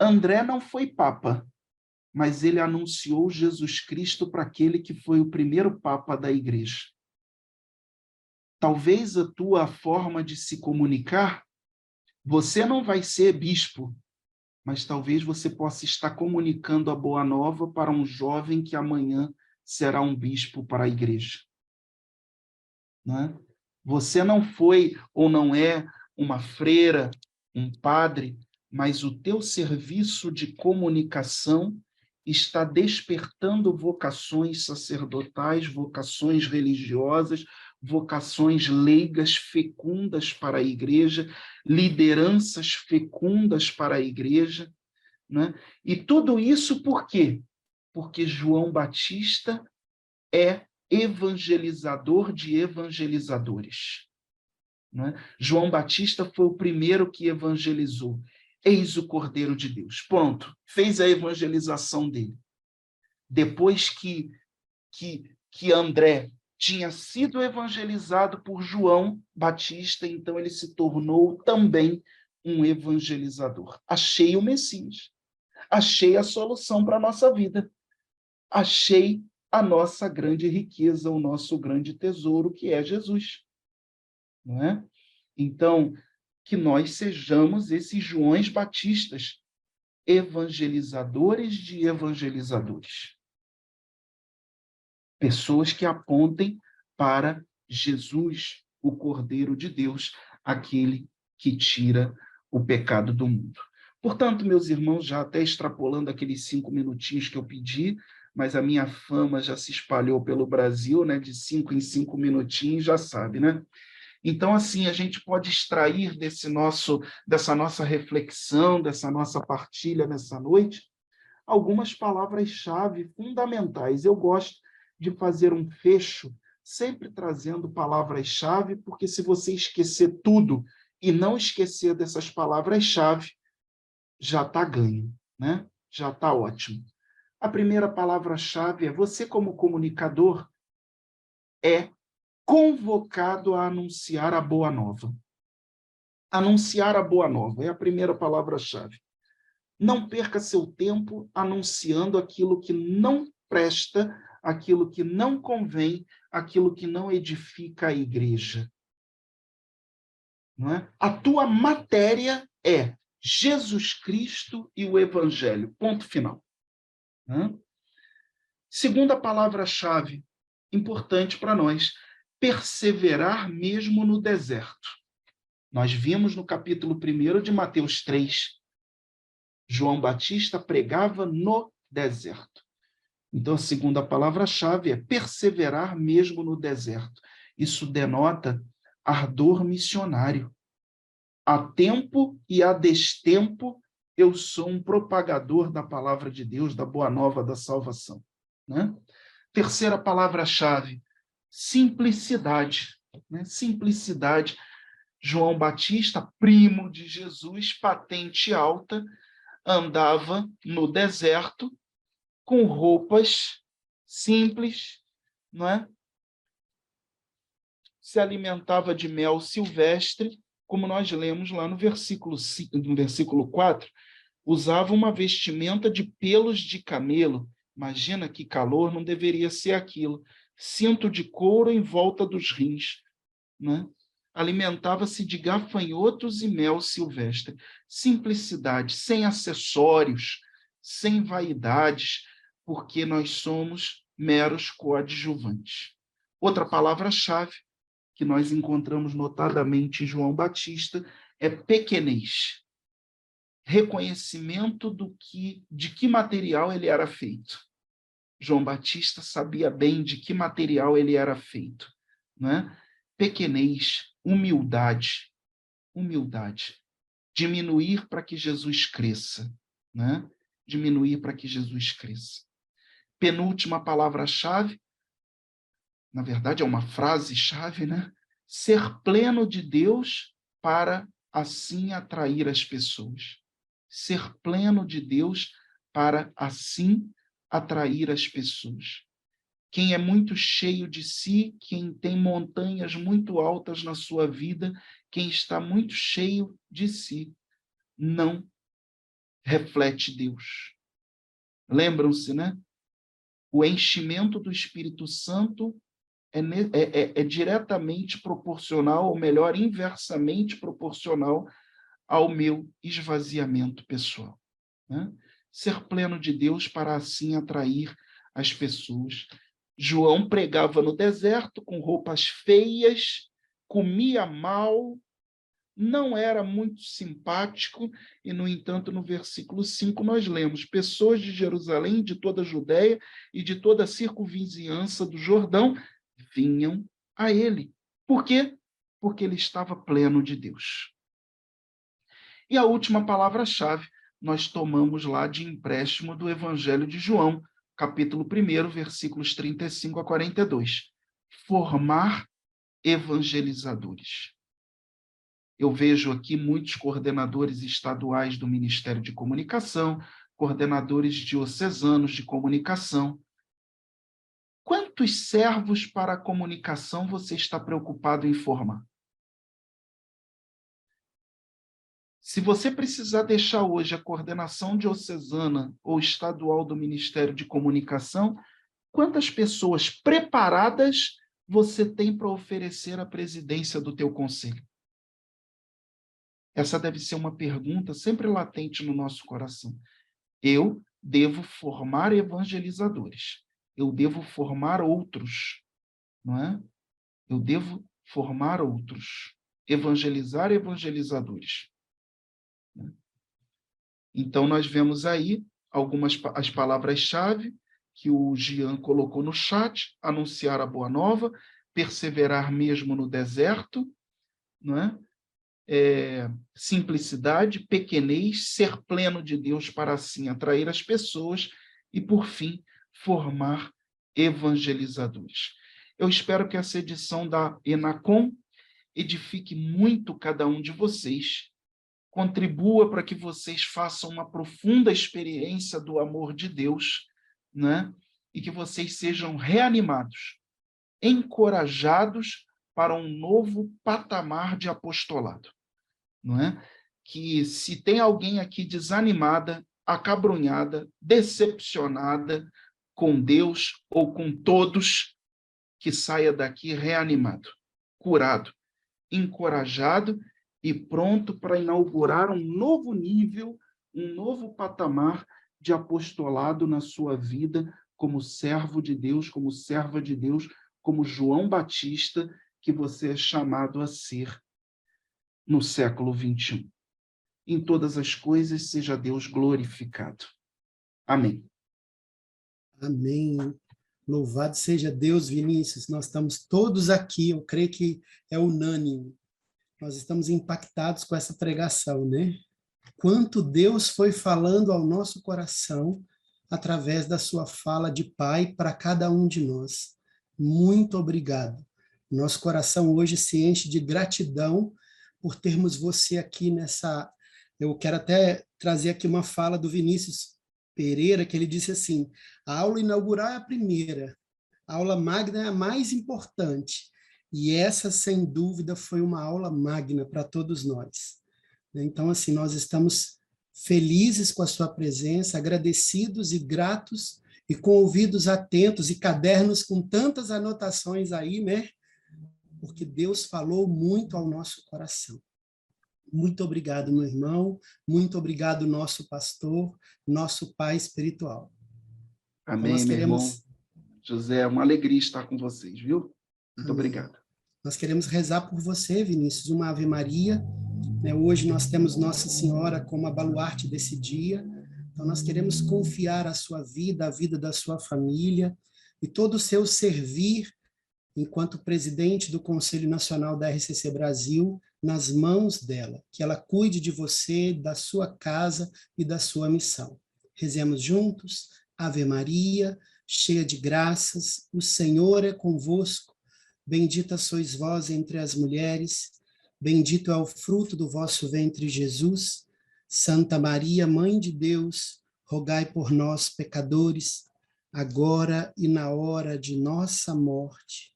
Speaker 2: André não foi papa, mas ele anunciou Jesus Cristo para aquele que foi o primeiro papa da igreja. Talvez a tua forma de se comunicar, você não vai ser bispo, mas talvez você possa estar comunicando a boa nova para um jovem que amanhã será um bispo para a igreja. Não é? Você não foi ou não é uma freira, um padre, mas o teu serviço de comunicação está despertando vocações sacerdotais, vocações religiosas, vocações leigas fecundas para a igreja, lideranças fecundas para a igreja, né? E tudo isso por quê? Porque João Batista é evangelizador de evangelizadores. Né? João Batista foi o primeiro que evangelizou. Eis o Cordeiro de Deus. Pronto, fez a evangelização dele. Depois que André tinha sido evangelizado por João Batista, então ele se tornou também um evangelizador. Achei o Messias. Achei a solução para a nossa vida. Achei a nossa grande riqueza, o nosso grande tesouro, que é Jesus. Não é? Então, que nós sejamos esses Joões Batistas, evangelizadores de evangelizadores. Pessoas que apontem para Jesus, o Cordeiro de Deus, aquele que tira o pecado do mundo. Portanto, meus irmãos, já até extrapolando aqueles 5 minutinhos que eu pedi, mas a minha fama já se espalhou pelo Brasil, né? De 5 em 5 minutinhos, já sabe, né? Então, assim, a gente pode extrair dessa nossa reflexão, dessa nossa partilha nessa noite, algumas palavras-chave fundamentais. Eu gosto de fazer um fecho, sempre trazendo palavras-chave, porque se você esquecer tudo e não esquecer dessas palavras-chave, já está ganho, né? Já está ótimo. A primeira palavra-chave é: você, como comunicador, é convocado a anunciar a boa nova. Anunciar a boa nova é a primeira palavra-chave. Não perca seu tempo anunciando aquilo que não presta, aquilo que não convém, aquilo que não edifica a igreja. Não é? A tua matéria é Jesus Cristo e o Evangelho. Ponto final. Não é? Segunda palavra-chave, importante para nós: perseverar mesmo no deserto. Nós vimos no capítulo 1 de Mateus 3, João Batista pregava no deserto. Então, a segunda palavra-chave é perseverar mesmo no deserto. Isso denota ardor missionário. A tempo e a destempo, eu sou um propagador da palavra de Deus, da boa nova da salvação, né? Terceira palavra-chave, simplicidade, né? Simplicidade. João Batista, primo de Jesus, patente alta, andava no deserto com roupas simples, não é? Se alimentava de mel silvestre, como nós lemos lá no versículo 4, usava uma vestimenta de pelos de camelo. Imagina que calor, não deveria ser aquilo. Cinto de couro em volta dos rins, né? Alimentava-se de gafanhotos e mel silvestre. Simplicidade, sem acessórios, sem vaidades, porque nós somos meros coadjuvantes. Outra palavra-chave que nós encontramos notadamente em João Batista é pequenez. Reconhecimento de que material ele era feito. João Batista sabia bem de que material ele era feito, né? Pequenez, humildade, diminuir para que Jesus cresça, né? Diminuir para que Jesus cresça. Penúltima palavra-chave, na verdade é uma frase-chave, né? Ser pleno de Deus para assim atrair as pessoas. Ser pleno de Deus para assim atrair as pessoas. Quem é muito cheio de si, quem tem montanhas muito altas na sua vida, quem está muito cheio de si, não reflete Deus. Lembram-se, né? O enchimento do Espírito Santo é diretamente proporcional, ou melhor, inversamente proporcional ao meu esvaziamento pessoal, né? Ser pleno de Deus para assim atrair as pessoas. João pregava no deserto com roupas feias, comia mal, não era muito simpático, e, no entanto, no versículo 5, nós lemos: pessoas de Jerusalém, de toda a Judéia e de toda a circunvizinhança do Jordão vinham a ele. Por quê? Porque ele estava pleno de Deus. E a última palavra-chave nós tomamos lá de empréstimo do Evangelho de João, capítulo 1, versículos 35 a 42. Formar evangelizadores. Eu vejo aqui muitos coordenadores estaduais do Ministério de Comunicação, coordenadores diocesanos de comunicação. Quantos servos para a comunicação você está preocupado em formar? Se você precisar deixar hoje a coordenação diocesana ou estadual do Ministério de Comunicação, quantas pessoas preparadas você tem para oferecer à presidência do teu conselho? Essa deve ser uma pergunta sempre latente no nosso coração. Eu devo formar evangelizadores. Eu devo formar outros, não é? Eu devo formar outros. Evangelizar evangelizadores. Então, nós vemos aí as palavras-chave que o Jean colocou no chat: anunciar a boa nova, perseverar mesmo no deserto, não é? Simplicidade, pequenez, ser pleno de Deus para assim atrair as pessoas e, por fim, formar evangelizadores. Eu espero que essa edição da Enacom edifique muito cada um de vocês, contribua para que vocês façam uma profunda experiência do amor de Deus, né? E que vocês sejam reanimados, encorajados para um novo patamar de apostolado, não é? Que se tem alguém aqui desanimada, acabrunhada, decepcionada com Deus ou com todos, que saia daqui reanimado, curado, encorajado e pronto para inaugurar um novo nível, um novo patamar de apostolado na sua vida como servo de Deus, como serva de Deus, como João Batista, que você é chamado a ser no século 21. Em todas as coisas seja Deus glorificado. Amém.
Speaker 3: Amém. Louvado seja Deus, Vinícius. Nós estamos todos aqui, eu creio que é unânime. Nós estamos impactados com essa pregação, né? Quanto Deus foi falando ao nosso coração através da sua fala de Pai para cada um de nós. Muito obrigado. Nosso coração hoje se enche de gratidão por termos você aqui nessa... Eu quero até trazer aqui uma fala do Vinícius Pereira, que ele disse assim: a aula inaugural é a primeira, a aula magna é a mais importante, e essa, sem dúvida, foi uma aula magna para todos nós. Então, assim, nós estamos felizes com a sua presença, agradecidos e gratos, e com ouvidos atentos e cadernos com tantas anotações aí, né? Porque Deus falou muito ao nosso coração. Muito obrigado, meu irmão. Muito obrigado, nosso pastor, nosso pai espiritual.
Speaker 2: Amém,
Speaker 3: então, nós
Speaker 2: meu
Speaker 3: queremos...
Speaker 2: irmão José, é uma alegria estar com vocês, viu? Muito
Speaker 3: Amém.
Speaker 2: obrigado.
Speaker 3: Nós queremos rezar por você, Vinícius, uma Ave Maria, né? Hoje nós temos Nossa Senhora como a baluarte desse dia, então nós queremos confiar a sua vida, a vida da sua família, e todo o seu servir enquanto presidente do Conselho Nacional da RCC Brasil, nas mãos dela, que ela cuide de você, da sua casa e da sua missão. Rezemos juntos. Ave Maria, cheia de graças, o Senhor é convosco, bendita sois vós entre as mulheres, bendito é o fruto do vosso ventre, Jesus. Santa Maria, Mãe de Deus, rogai por nós, pecadores, agora e na hora de nossa morte.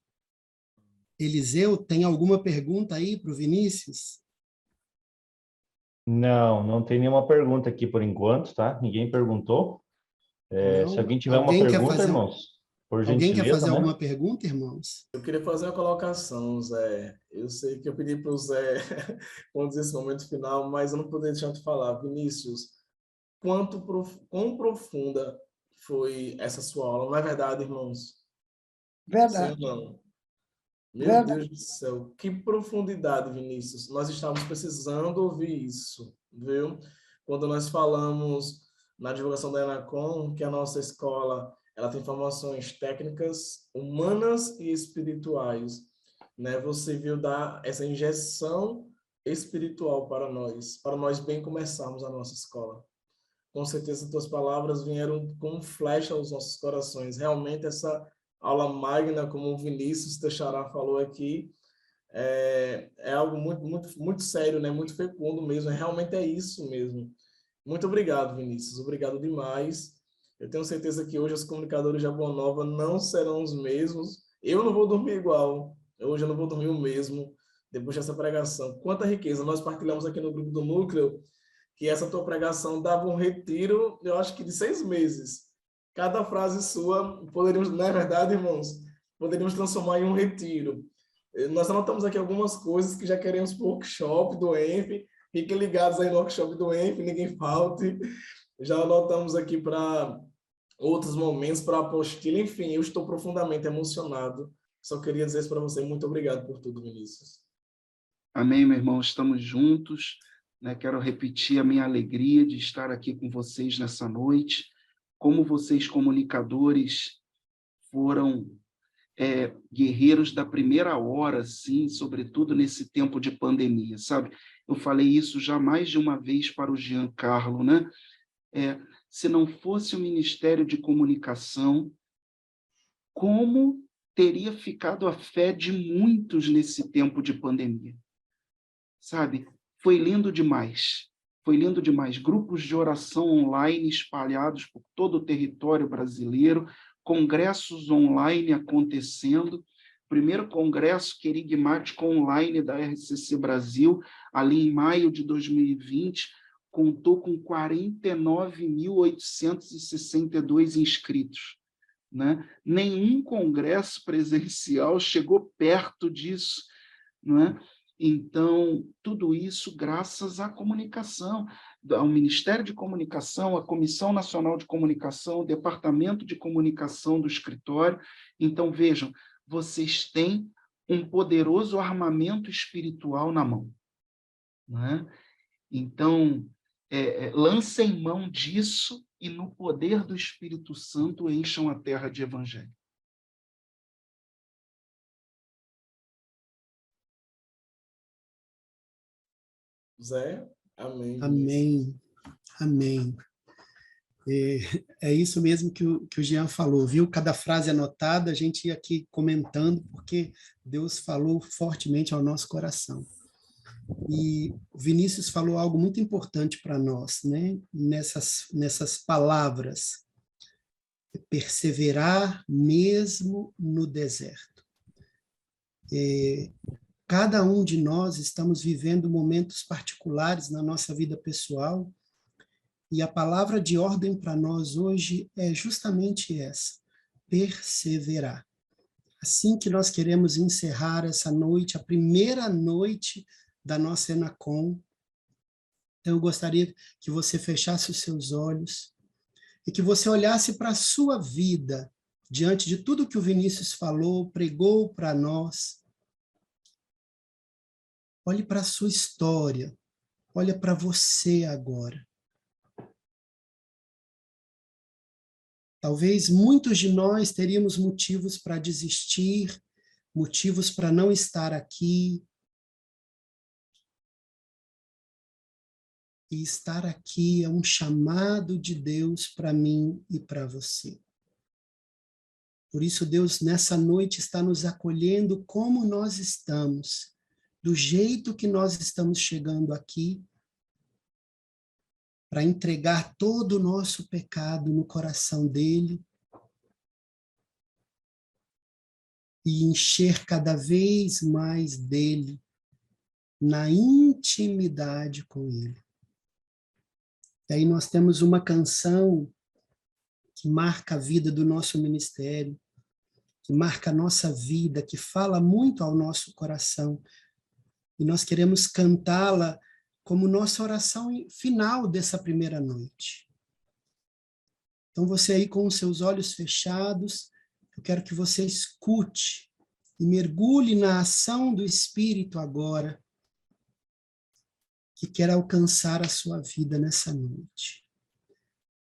Speaker 3: Eliseu, tem alguma pergunta aí para o Vinícius?
Speaker 4: Não, não tem nenhuma pergunta aqui por enquanto, tá? Ninguém perguntou. Se alguém tiver uma pergunta, irmãos, por
Speaker 3: Alguém quer
Speaker 4: gentileza,
Speaker 3: fazer
Speaker 4: né?
Speaker 3: alguma pergunta, irmãos?
Speaker 1: Eu queria fazer uma colocação, Zé. Eu sei que eu pedi para o Zé, vamos dizer, esse momento final, mas eu não poderia deixar de falar. Vinícius, quão profunda foi essa sua aula? Não é verdade, irmãos?
Speaker 5: Verdade.
Speaker 1: Sim ou não? Meu
Speaker 5: Verdade.
Speaker 1: Deus do céu, que profundidade, Vinícius. Nós estávamos precisando ouvir isso, viu? Quando nós falamos na divulgação da Enacom, que a nossa escola ela tem formações técnicas, humanas e espirituais, né? Você viu dar essa injeção espiritual para nós bem começarmos a nossa escola. Com certeza, tuas palavras vieram como flecha aos nossos corações. Realmente, essa aula magna, como o Vinícius Teixeira falou aqui, é algo muito sério, né? Muito fecundo mesmo. Realmente é isso mesmo. Muito obrigado, Vinícius. Obrigado demais. Eu tenho certeza que hoje os comunicadores de Boa Nova não serão os mesmos. Eu não vou dormir igual. Hoje eu não vou dormir o mesmo depois dessa pregação. Quanta riqueza. Nós partilhamos aqui no grupo do Núcleo que essa tua pregação dava um retiro, eu acho que de 6 meses. Cada frase sua, poderíamos, não é verdade, irmãos? Poderíamos transformar em um retiro. Nós anotamos aqui algumas coisas que já queremos para o workshop do ENF. Fiquem ligados aí no workshop do ENF, ninguém falte. Já anotamos aqui para outros momentos, para a apostila. Enfim, eu estou profundamente emocionado. Só queria dizer isso para você. Muito obrigado por tudo, Vinícius.
Speaker 2: Amém, meu irmão, estamos juntos. Né? Quero repetir a minha alegria de estar aqui com vocês nessa noite. Como vocês, comunicadores, foram guerreiros da primeira hora, sim, sobretudo nesse tempo de pandemia, sabe? Eu falei isso já mais de uma vez para o Giancarlo, né? Se não fosse o Ministério de Comunicação, como teria ficado a fé de muitos nesse tempo de pandemia? Sabe? Foi lindo demais. Foi lindo demais. Grupos de oração online espalhados por todo o território brasileiro, congressos online acontecendo. Primeiro congresso querigmático online da RCC Brasil, ali em maio de 2020, contou com 49.862 inscritos. Né? Nenhum congresso presencial chegou perto disso. Não é? Então, tudo isso graças à comunicação, ao Ministério de Comunicação, à Comissão Nacional de Comunicação, ao Departamento de Comunicação do escritório. Então, vejam, vocês têm um poderoso armamento espiritual na mão. Não é? Então, lancem mão disso e, no poder do Espírito Santo, encham a terra de evangelho.
Speaker 1: Zé, amém.
Speaker 3: Amém. Amém. É isso mesmo que o Jean falou, viu? Cada frase anotada, a gente ia aqui comentando, porque Deus falou fortemente ao nosso coração. E o Vinícius falou algo muito importante para nós, né? Nessas palavras. Perseverar mesmo no deserto. Cada um de nós estamos vivendo momentos particulares na nossa vida pessoal, e a palavra de ordem para nós hoje é justamente essa: perseverar. Assim que nós queremos encerrar essa noite, a primeira noite da nossa Enacom, então eu gostaria que você fechasse os seus olhos e que você olhasse para a sua vida, diante de tudo que o Vinícius falou, pregou para nós. Olhe para a sua história, olha para você agora. Talvez muitos de nós teríamos motivos para desistir, motivos para não estar aqui. E estar aqui é um chamado de Deus para mim e para você. Por isso, Deus, nessa noite, está nos acolhendo como nós estamos, do jeito que nós estamos chegando aqui, para entregar todo o nosso pecado no coração dele e encher cada vez mais dele na intimidade com ele. E aí nós temos uma canção que marca a vida do nosso ministério, que marca a nossa vida, que fala muito ao nosso coração. E nós queremos cantá-la como nossa oração final dessa primeira noite. Então você aí com os seus olhos fechados, eu quero que você escute e mergulhe na ação do Espírito agora, que quer alcançar a sua vida nessa noite.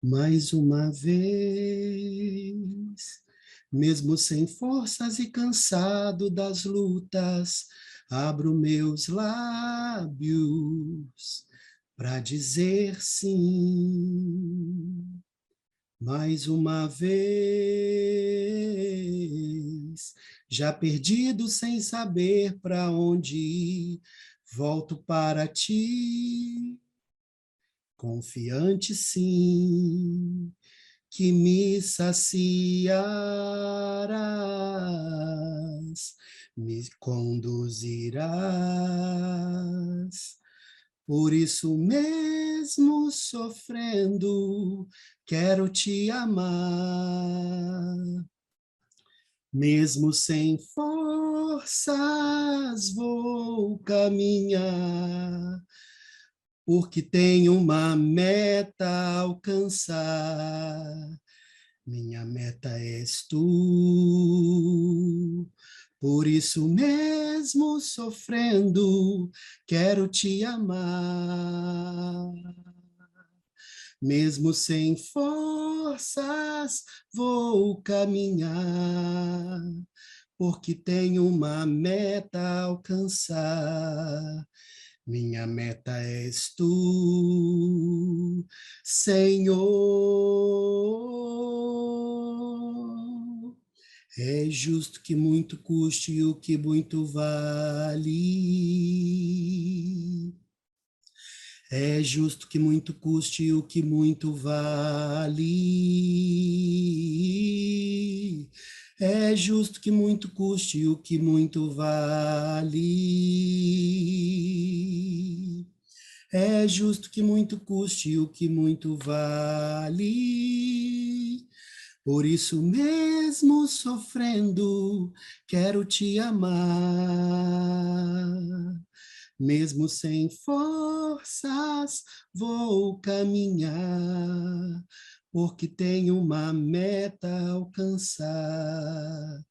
Speaker 3: Mais uma vez, mesmo sem forças e cansado das lutas, abro meus lábios para dizer sim. Mais uma vez, já perdido sem saber para onde ir, volto para ti, confiante sim, que me saciarás, me conduzirás. Por isso mesmo sofrendo, quero te amar. Mesmo sem forças vou caminhar, porque tenho uma meta a alcançar. Minha meta és tu. Por isso mesmo sofrendo, quero te amar. Mesmo sem forças, vou caminhar, porque tenho uma meta a alcançar. Minha meta és tu, Senhor. É justo que muito custe o que muito vale. É justo que muito custe o que muito vale. É justo que muito custe o que muito vale. É justo que muito custe o que muito vale. Por isso mesmo sofrendo, quero te amar. Mesmo sem forças, vou caminhar, porque tenho uma meta a alcançar.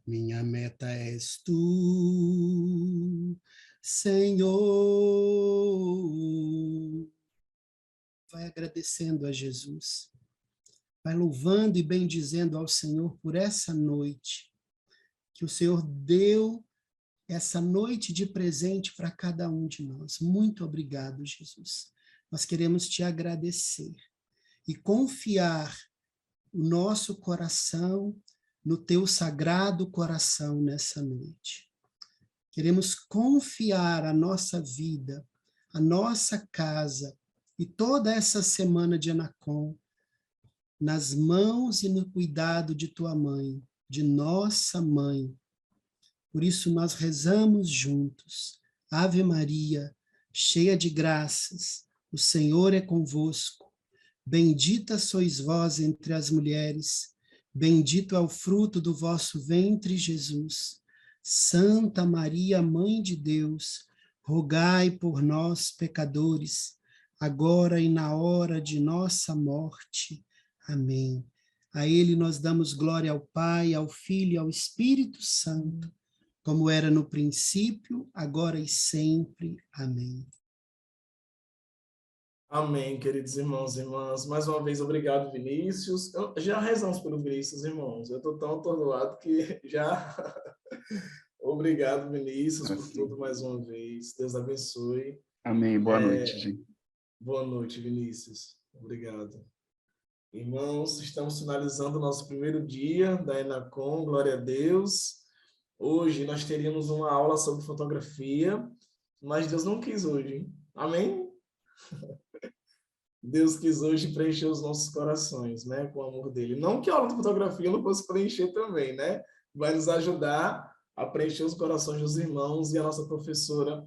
Speaker 3: Minha meta és tu, Senhor. vai agradecendo a Jesus. Vai louvando e bendizendo ao Senhor por essa noite, que o Senhor deu essa noite de presente para cada um de nós. Muito obrigado, Jesus. Nós queremos te agradecer e confiar o nosso coração no teu sagrado coração nessa noite. Queremos confiar a nossa vida, a nossa casa e toda essa semana de Enacom nas mãos e no cuidado de tua mãe, de nossa mãe. Por isso nós rezamos juntos. Ave Maria, cheia de graças, o Senhor é convosco. Bendita sois vós entre as mulheres, bendito é o fruto do vosso ventre, Jesus. Santa Maria, Mãe de Deus, rogai por nós, pecadores, agora e na hora de nossa morte. Amém. A ele nós damos glória ao Pai, ao Filho e ao Espírito Santo, como era no princípio, agora e sempre. Amém.
Speaker 1: Amém, queridos irmãos e irmãs. Mais uma vez, obrigado, Vinícius. Já rezamos pelo Vinícius, irmãos. Eu estou tão atordoado que já... Obrigado, Vinícius, por tudo mais uma vez. Deus abençoe.
Speaker 2: Amém. Boa noite, gente.
Speaker 1: Boa noite, Vinícius. Obrigado. Irmãos, estamos finalizando o nosso primeiro dia da Enacom, glória a Deus. Hoje nós teríamos uma aula sobre fotografia, mas Deus não quis hoje, hein? Amém? Deus quis hoje preencher os nossos corações, né, com o amor dele. Não que a aula de fotografia não fosse preencher também, né? Vai nos ajudar a preencher os corações dos irmãos, e a nossa professora,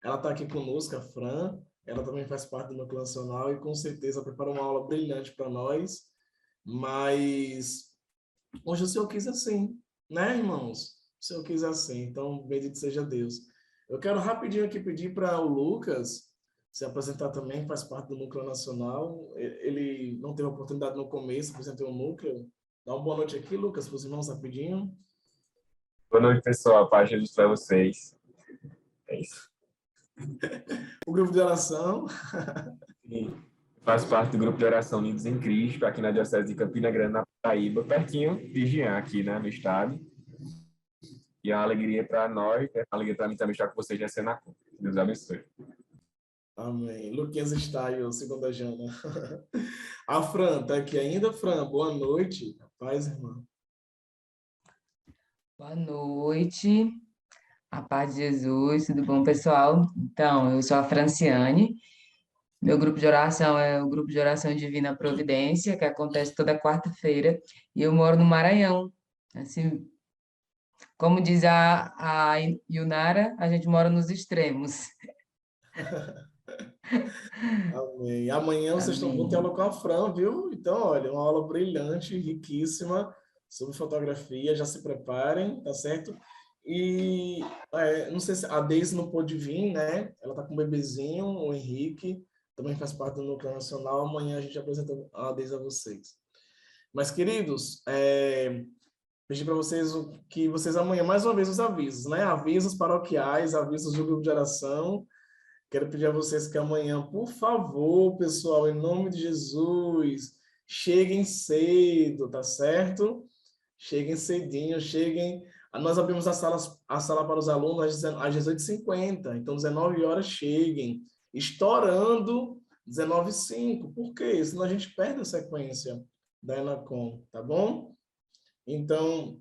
Speaker 1: ela está aqui conosco, a Fran, ela também faz parte do Núcleo Nacional e com certeza prepara uma aula brilhante para nós, mas hoje o Senhor quis assim, né, irmãos? O Senhor quis assim, então bendito seja Deus. Eu quero rapidinho aqui pedir para o Lucas se apresentar também, faz parte do Núcleo Nacional. Ele não teve oportunidade no começo, apresentou o Núcleo. Dá uma boa noite aqui, Lucas, para os irmãos rapidinho.
Speaker 5: Boa noite, pessoal. Paz de Jesus para vocês. É isso.
Speaker 1: O grupo de oração.
Speaker 5: Sim. Faço parte do grupo de oração Unidos em Cristo, aqui na Diocese de Campina Grande, na Paraíba, pertinho de Jean, aqui, né, no estado. E é uma alegria para nós, é uma alegria para mim também estar com vocês nessa Enacom. Deus abençoe.
Speaker 1: Amém. Luquinhas está aí, segunda Jana. A Fran está aqui ainda, Fran. Boa noite. Paz, irmã.
Speaker 6: Boa noite. A paz de Jesus. Tudo bom, pessoal? Então, eu sou a Franciane. Meu grupo de oração é o Grupo de Oração Divina Providência, que acontece toda quarta-feira. E eu moro no Maranhão. Assim, como diz a Yunara, a gente mora nos extremos.
Speaker 1: Amém. Amanhã vocês vão ter aula com a Fran, viu? Então, olha, uma aula brilhante, riquíssima, sobre fotografia. Já se preparem, tá certo? E não sei se a Deise não pôde vir, né? Ela tá com um bebezinho, o Henrique, também faz parte do Núcleo Nacional. Amanhã a gente apresenta a Deise a vocês. Mas, queridos, pedir para vocês que vocês amanhã, mais uma vez, os avisos, né? Avisos paroquiais, avisos do grupo de oração. Quero pedir a vocês que amanhã, por favor, pessoal, em nome de Jesus, cheguem cedo, tá certo? Cheguem cedinho, cheguem. Nós abrimos a sala para os alunos às 18h50, então 19 horas cheguem. Estourando 19h05. Por quê? Senão a gente perde a sequência da Enacom, tá bom? Então,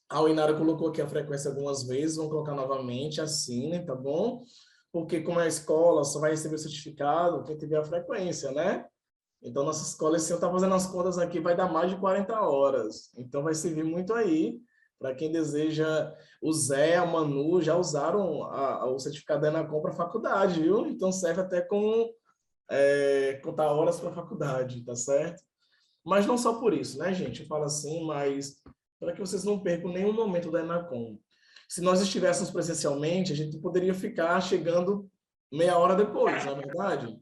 Speaker 1: a Inara colocou aqui a frequência algumas vezes, vamos colocar novamente, assinem, tá bom? Porque como é a escola, só vai receber o certificado quem tiver a frequência, né? Então, nossa escola, esse ano está fazendo as contas aqui, vai dar mais de 40 horas. Então, vai servir muito aí para quem deseja. O Zé, a Manu já usaram o certificado da Enacom para a faculdade, viu? Então, serve até como contar horas para a faculdade, tá certo? Mas não só por isso, né, gente? Eu falo assim, mas para que vocês não percam nenhum momento da Enacom. Se nós estivéssemos presencialmente, a gente poderia ficar chegando meia hora depois, não é verdade?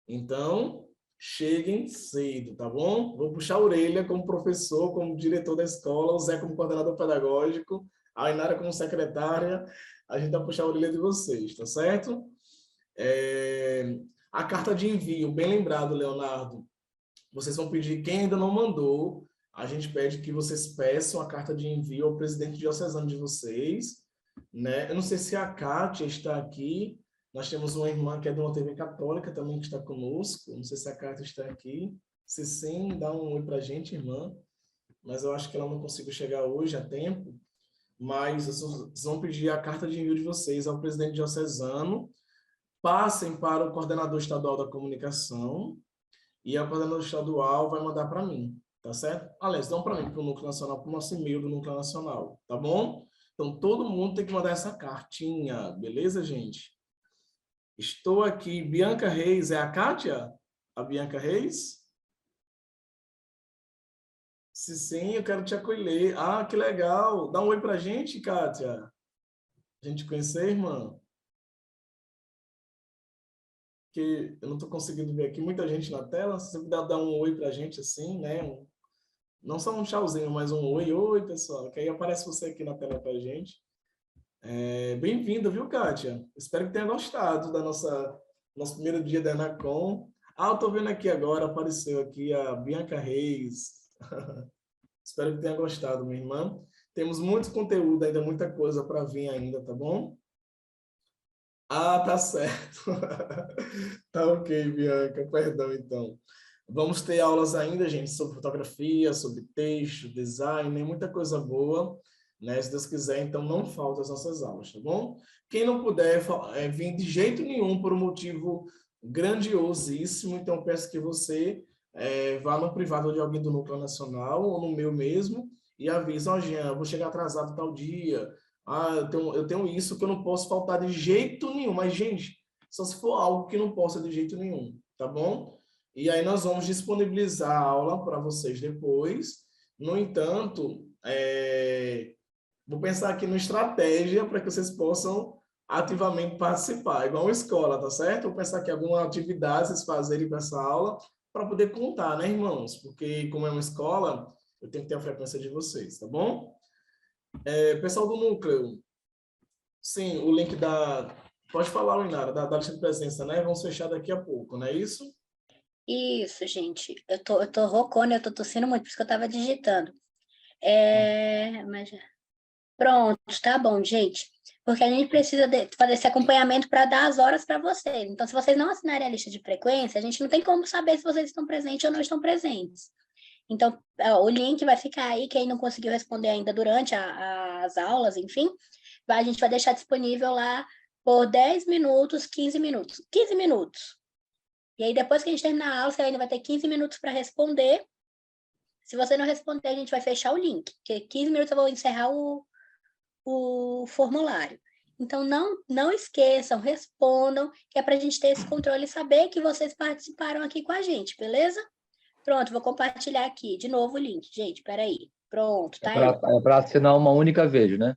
Speaker 1: Então, cheguem cedo, tá bom? Vou puxar a orelha como professor, como diretor da escola, o Zé como coordenador pedagógico, a Inara como secretária, a gente vai puxar a orelha de vocês, tá certo? A carta de envio, bem lembrado, Leonardo. Vocês vão pedir, quem ainda não mandou, a gente pede que vocês peçam a carta de envio ao presidente diocesano de vocês, né? Eu não sei se a Kátia está aqui. Nós temos uma irmã que é de uma TV católica também que está conosco. Não sei se a Kátia está aqui. Se sim, dá um oi para a gente, irmã. Mas eu acho que ela não conseguiu chegar hoje a tempo. Mas vocês vão pedir a carta de envio de vocês ao presidente diocesano. Passem para o coordenador estadual da comunicação. E a coordenador estadual vai mandar para mim, tá certo? Aliás, dão para mim, para o Núcleo Nacional, para o nosso e-mail do Núcleo Nacional, tá bom? Então, todo mundo tem que mandar essa cartinha, beleza, gente? Estou aqui. Bianca Reis, é a Kátia? A Bianca Reis? Se sim, eu quero te acolher. Ah, que legal. Dá um oi para a gente, Kátia. A gente conhecer, irmã? Que eu não estou conseguindo ver aqui muita gente na tela. Se você puder dar um oi para a gente assim, né? Não só um tchauzinho, mas um oi. Oi, pessoal. Que aí aparece você aqui na tela para a gente. Bem-vindo, viu, Kátia? Espero que tenha gostado da nosso primeiro dia da Enacom. Ah, eu estou vendo aqui agora, apareceu aqui a Bianca Reis. Espero que tenha gostado, minha irmã. Temos muito conteúdo ainda, muita coisa para vir ainda, tá bom? Ah, tá certo. Tá ok, Bianca. Perdão, então. Vamos ter aulas ainda, gente, sobre fotografia, sobre texto, design, muita coisa boa, né? Se Deus quiser, então não falta as nossas aulas, tá bom? Quem não puder vir de jeito nenhum por um motivo grandiosíssimo, então peço que você vá no privado de alguém do Núcleo Nacional ou no meu mesmo e avisa, ó, Jean, eu vou chegar atrasado tal dia. Ah, eu tenho isso que eu não posso faltar de jeito nenhum. Mas, gente, só se for algo que não possa de jeito nenhum, tá bom? E aí nós vamos disponibilizar a aula para vocês depois. No entanto, vou pensar aqui numa estratégia para que vocês possam ativamente participar, igual uma escola, tá certo? Vou pensar aqui em alguma atividade vocês fazerem com essa aula para poder contar, né, irmãos? Porque como é uma escola, eu tenho que ter a frequência de vocês, tá bom? Pessoal do núcleo, sim, o link da... Pode falar, Inara, da lista de presença, né? Vamos fechar daqui a pouco, não é isso?
Speaker 7: Isso, gente. Eu tô roucona, eu tô tossindo muito, por isso que eu tava digitando. Mas... Pronto, tá bom, gente. Porque a gente precisa fazer esse acompanhamento para dar as horas para vocês. Então, se vocês não assinarem a lista de frequência, a gente não tem como saber se vocês estão presentes ou não estão presentes. Então, o link vai ficar aí, quem não conseguiu responder ainda durante as aulas, enfim, a gente vai deixar disponível lá por 10 minutos, 15 minutos. 15 minutos. E aí, depois que a gente terminar a aula, você ainda vai ter 15 minutos para responder. Se você não responder, a gente vai fechar o link, porque 15 minutos eu vou encerrar o formulário. Então, não esqueçam, respondam, que é para a gente ter esse controle e saber que vocês participaram aqui com a gente, beleza? Pronto, vou compartilhar aqui de novo o link, gente, peraí. Pronto, tá aí.
Speaker 8: É para assinar uma única vez, né?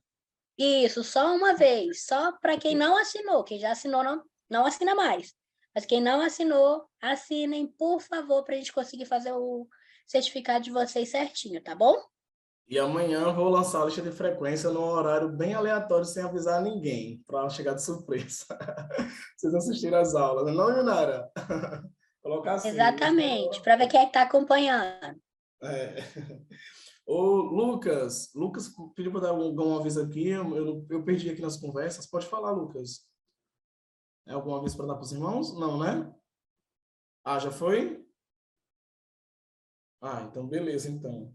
Speaker 7: Isso, só uma vez, só para quem não assinou, quem já assinou não assina mais. Mas quem não assinou, assinem, por favor, para a gente conseguir fazer o certificado de vocês certinho, tá bom?
Speaker 1: E amanhã eu vou lançar a lista de frequência num horário bem aleatório, sem avisar ninguém, para chegar de surpresa. Vocês assistirem às aulas, não é, Nara? Colocar assim.
Speaker 7: Exatamente, para ver quem é que está acompanhando.
Speaker 1: Ô, Lucas pediu para dar algum aviso aqui, eu perdi aqui nas conversas. Pode falar, Lucas. É algum aviso para dar para os irmãos? Não, né? Ah, já foi? Ah, então beleza, então.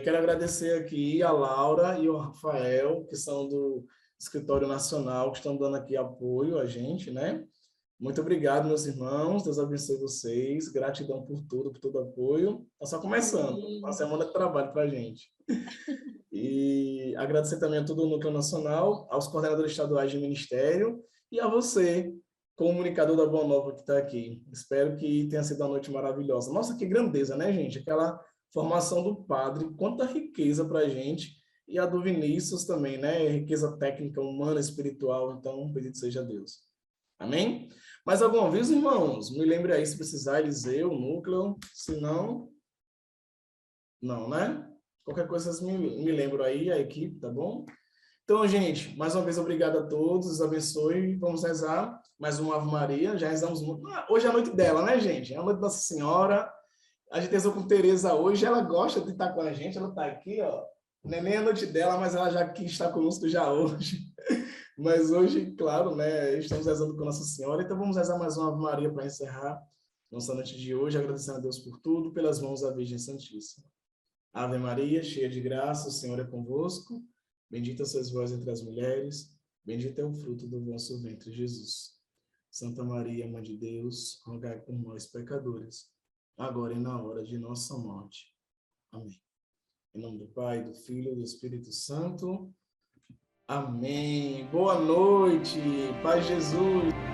Speaker 1: Quero agradecer aqui a Laura e o Rafael, que são do Escritório Nacional, que estão dando aqui apoio a gente, né? Muito obrigado, meus irmãos. Deus abençoe vocês. Gratidão por tudo, por todo o apoio. Está só começando. Uma semana de trabalho para a gente. E agradecer também a todo o Núcleo Nacional, aos coordenadores estaduais de ministério e a você, comunicador da Boa Nova que está aqui. Espero que tenha sido uma noite maravilhosa. Nossa, que grandeza, né, gente? Aquela formação do padre, quanta riqueza para a gente. E a do Vinícius também, né? Riqueza técnica, humana, espiritual. Então, bendito seja Deus. Amém? Mais algum aviso, irmãos? Me lembre aí se precisar, Eliseu, Núcleo. Se não, não, né? Qualquer coisa vocês me lembram aí, a equipe, tá bom? Então, gente, mais uma vez, obrigado a todos, Deus abençoe. Vamos rezar mais uma Ave Maria. Já rezamos muito. Hoje é a noite dela, né, gente? É a noite da Nossa Senhora. A gente rezou com Tereza hoje, ela gosta de estar com a gente, ela está aqui, ó. Não é nem a noite dela, mas ela já quis estar conosco já hoje. Mas hoje, claro, né, estamos rezando com Nossa Senhora, então vamos rezar mais uma Ave Maria para encerrar nossa noite de hoje, agradecendo a Deus por tudo, pelas mãos da Virgem Santíssima. Ave Maria, cheia de graça, o Senhor é convosco. Bendita sois vós entre as mulheres, bendito é o fruto do vosso ventre, Jesus. Santa Maria, Mãe de Deus, rogai por nós, pecadores, agora e na hora de nossa morte. Amém. Em nome do Pai, do Filho e do Espírito Santo. Amém. Boa noite. Paz, Jesus.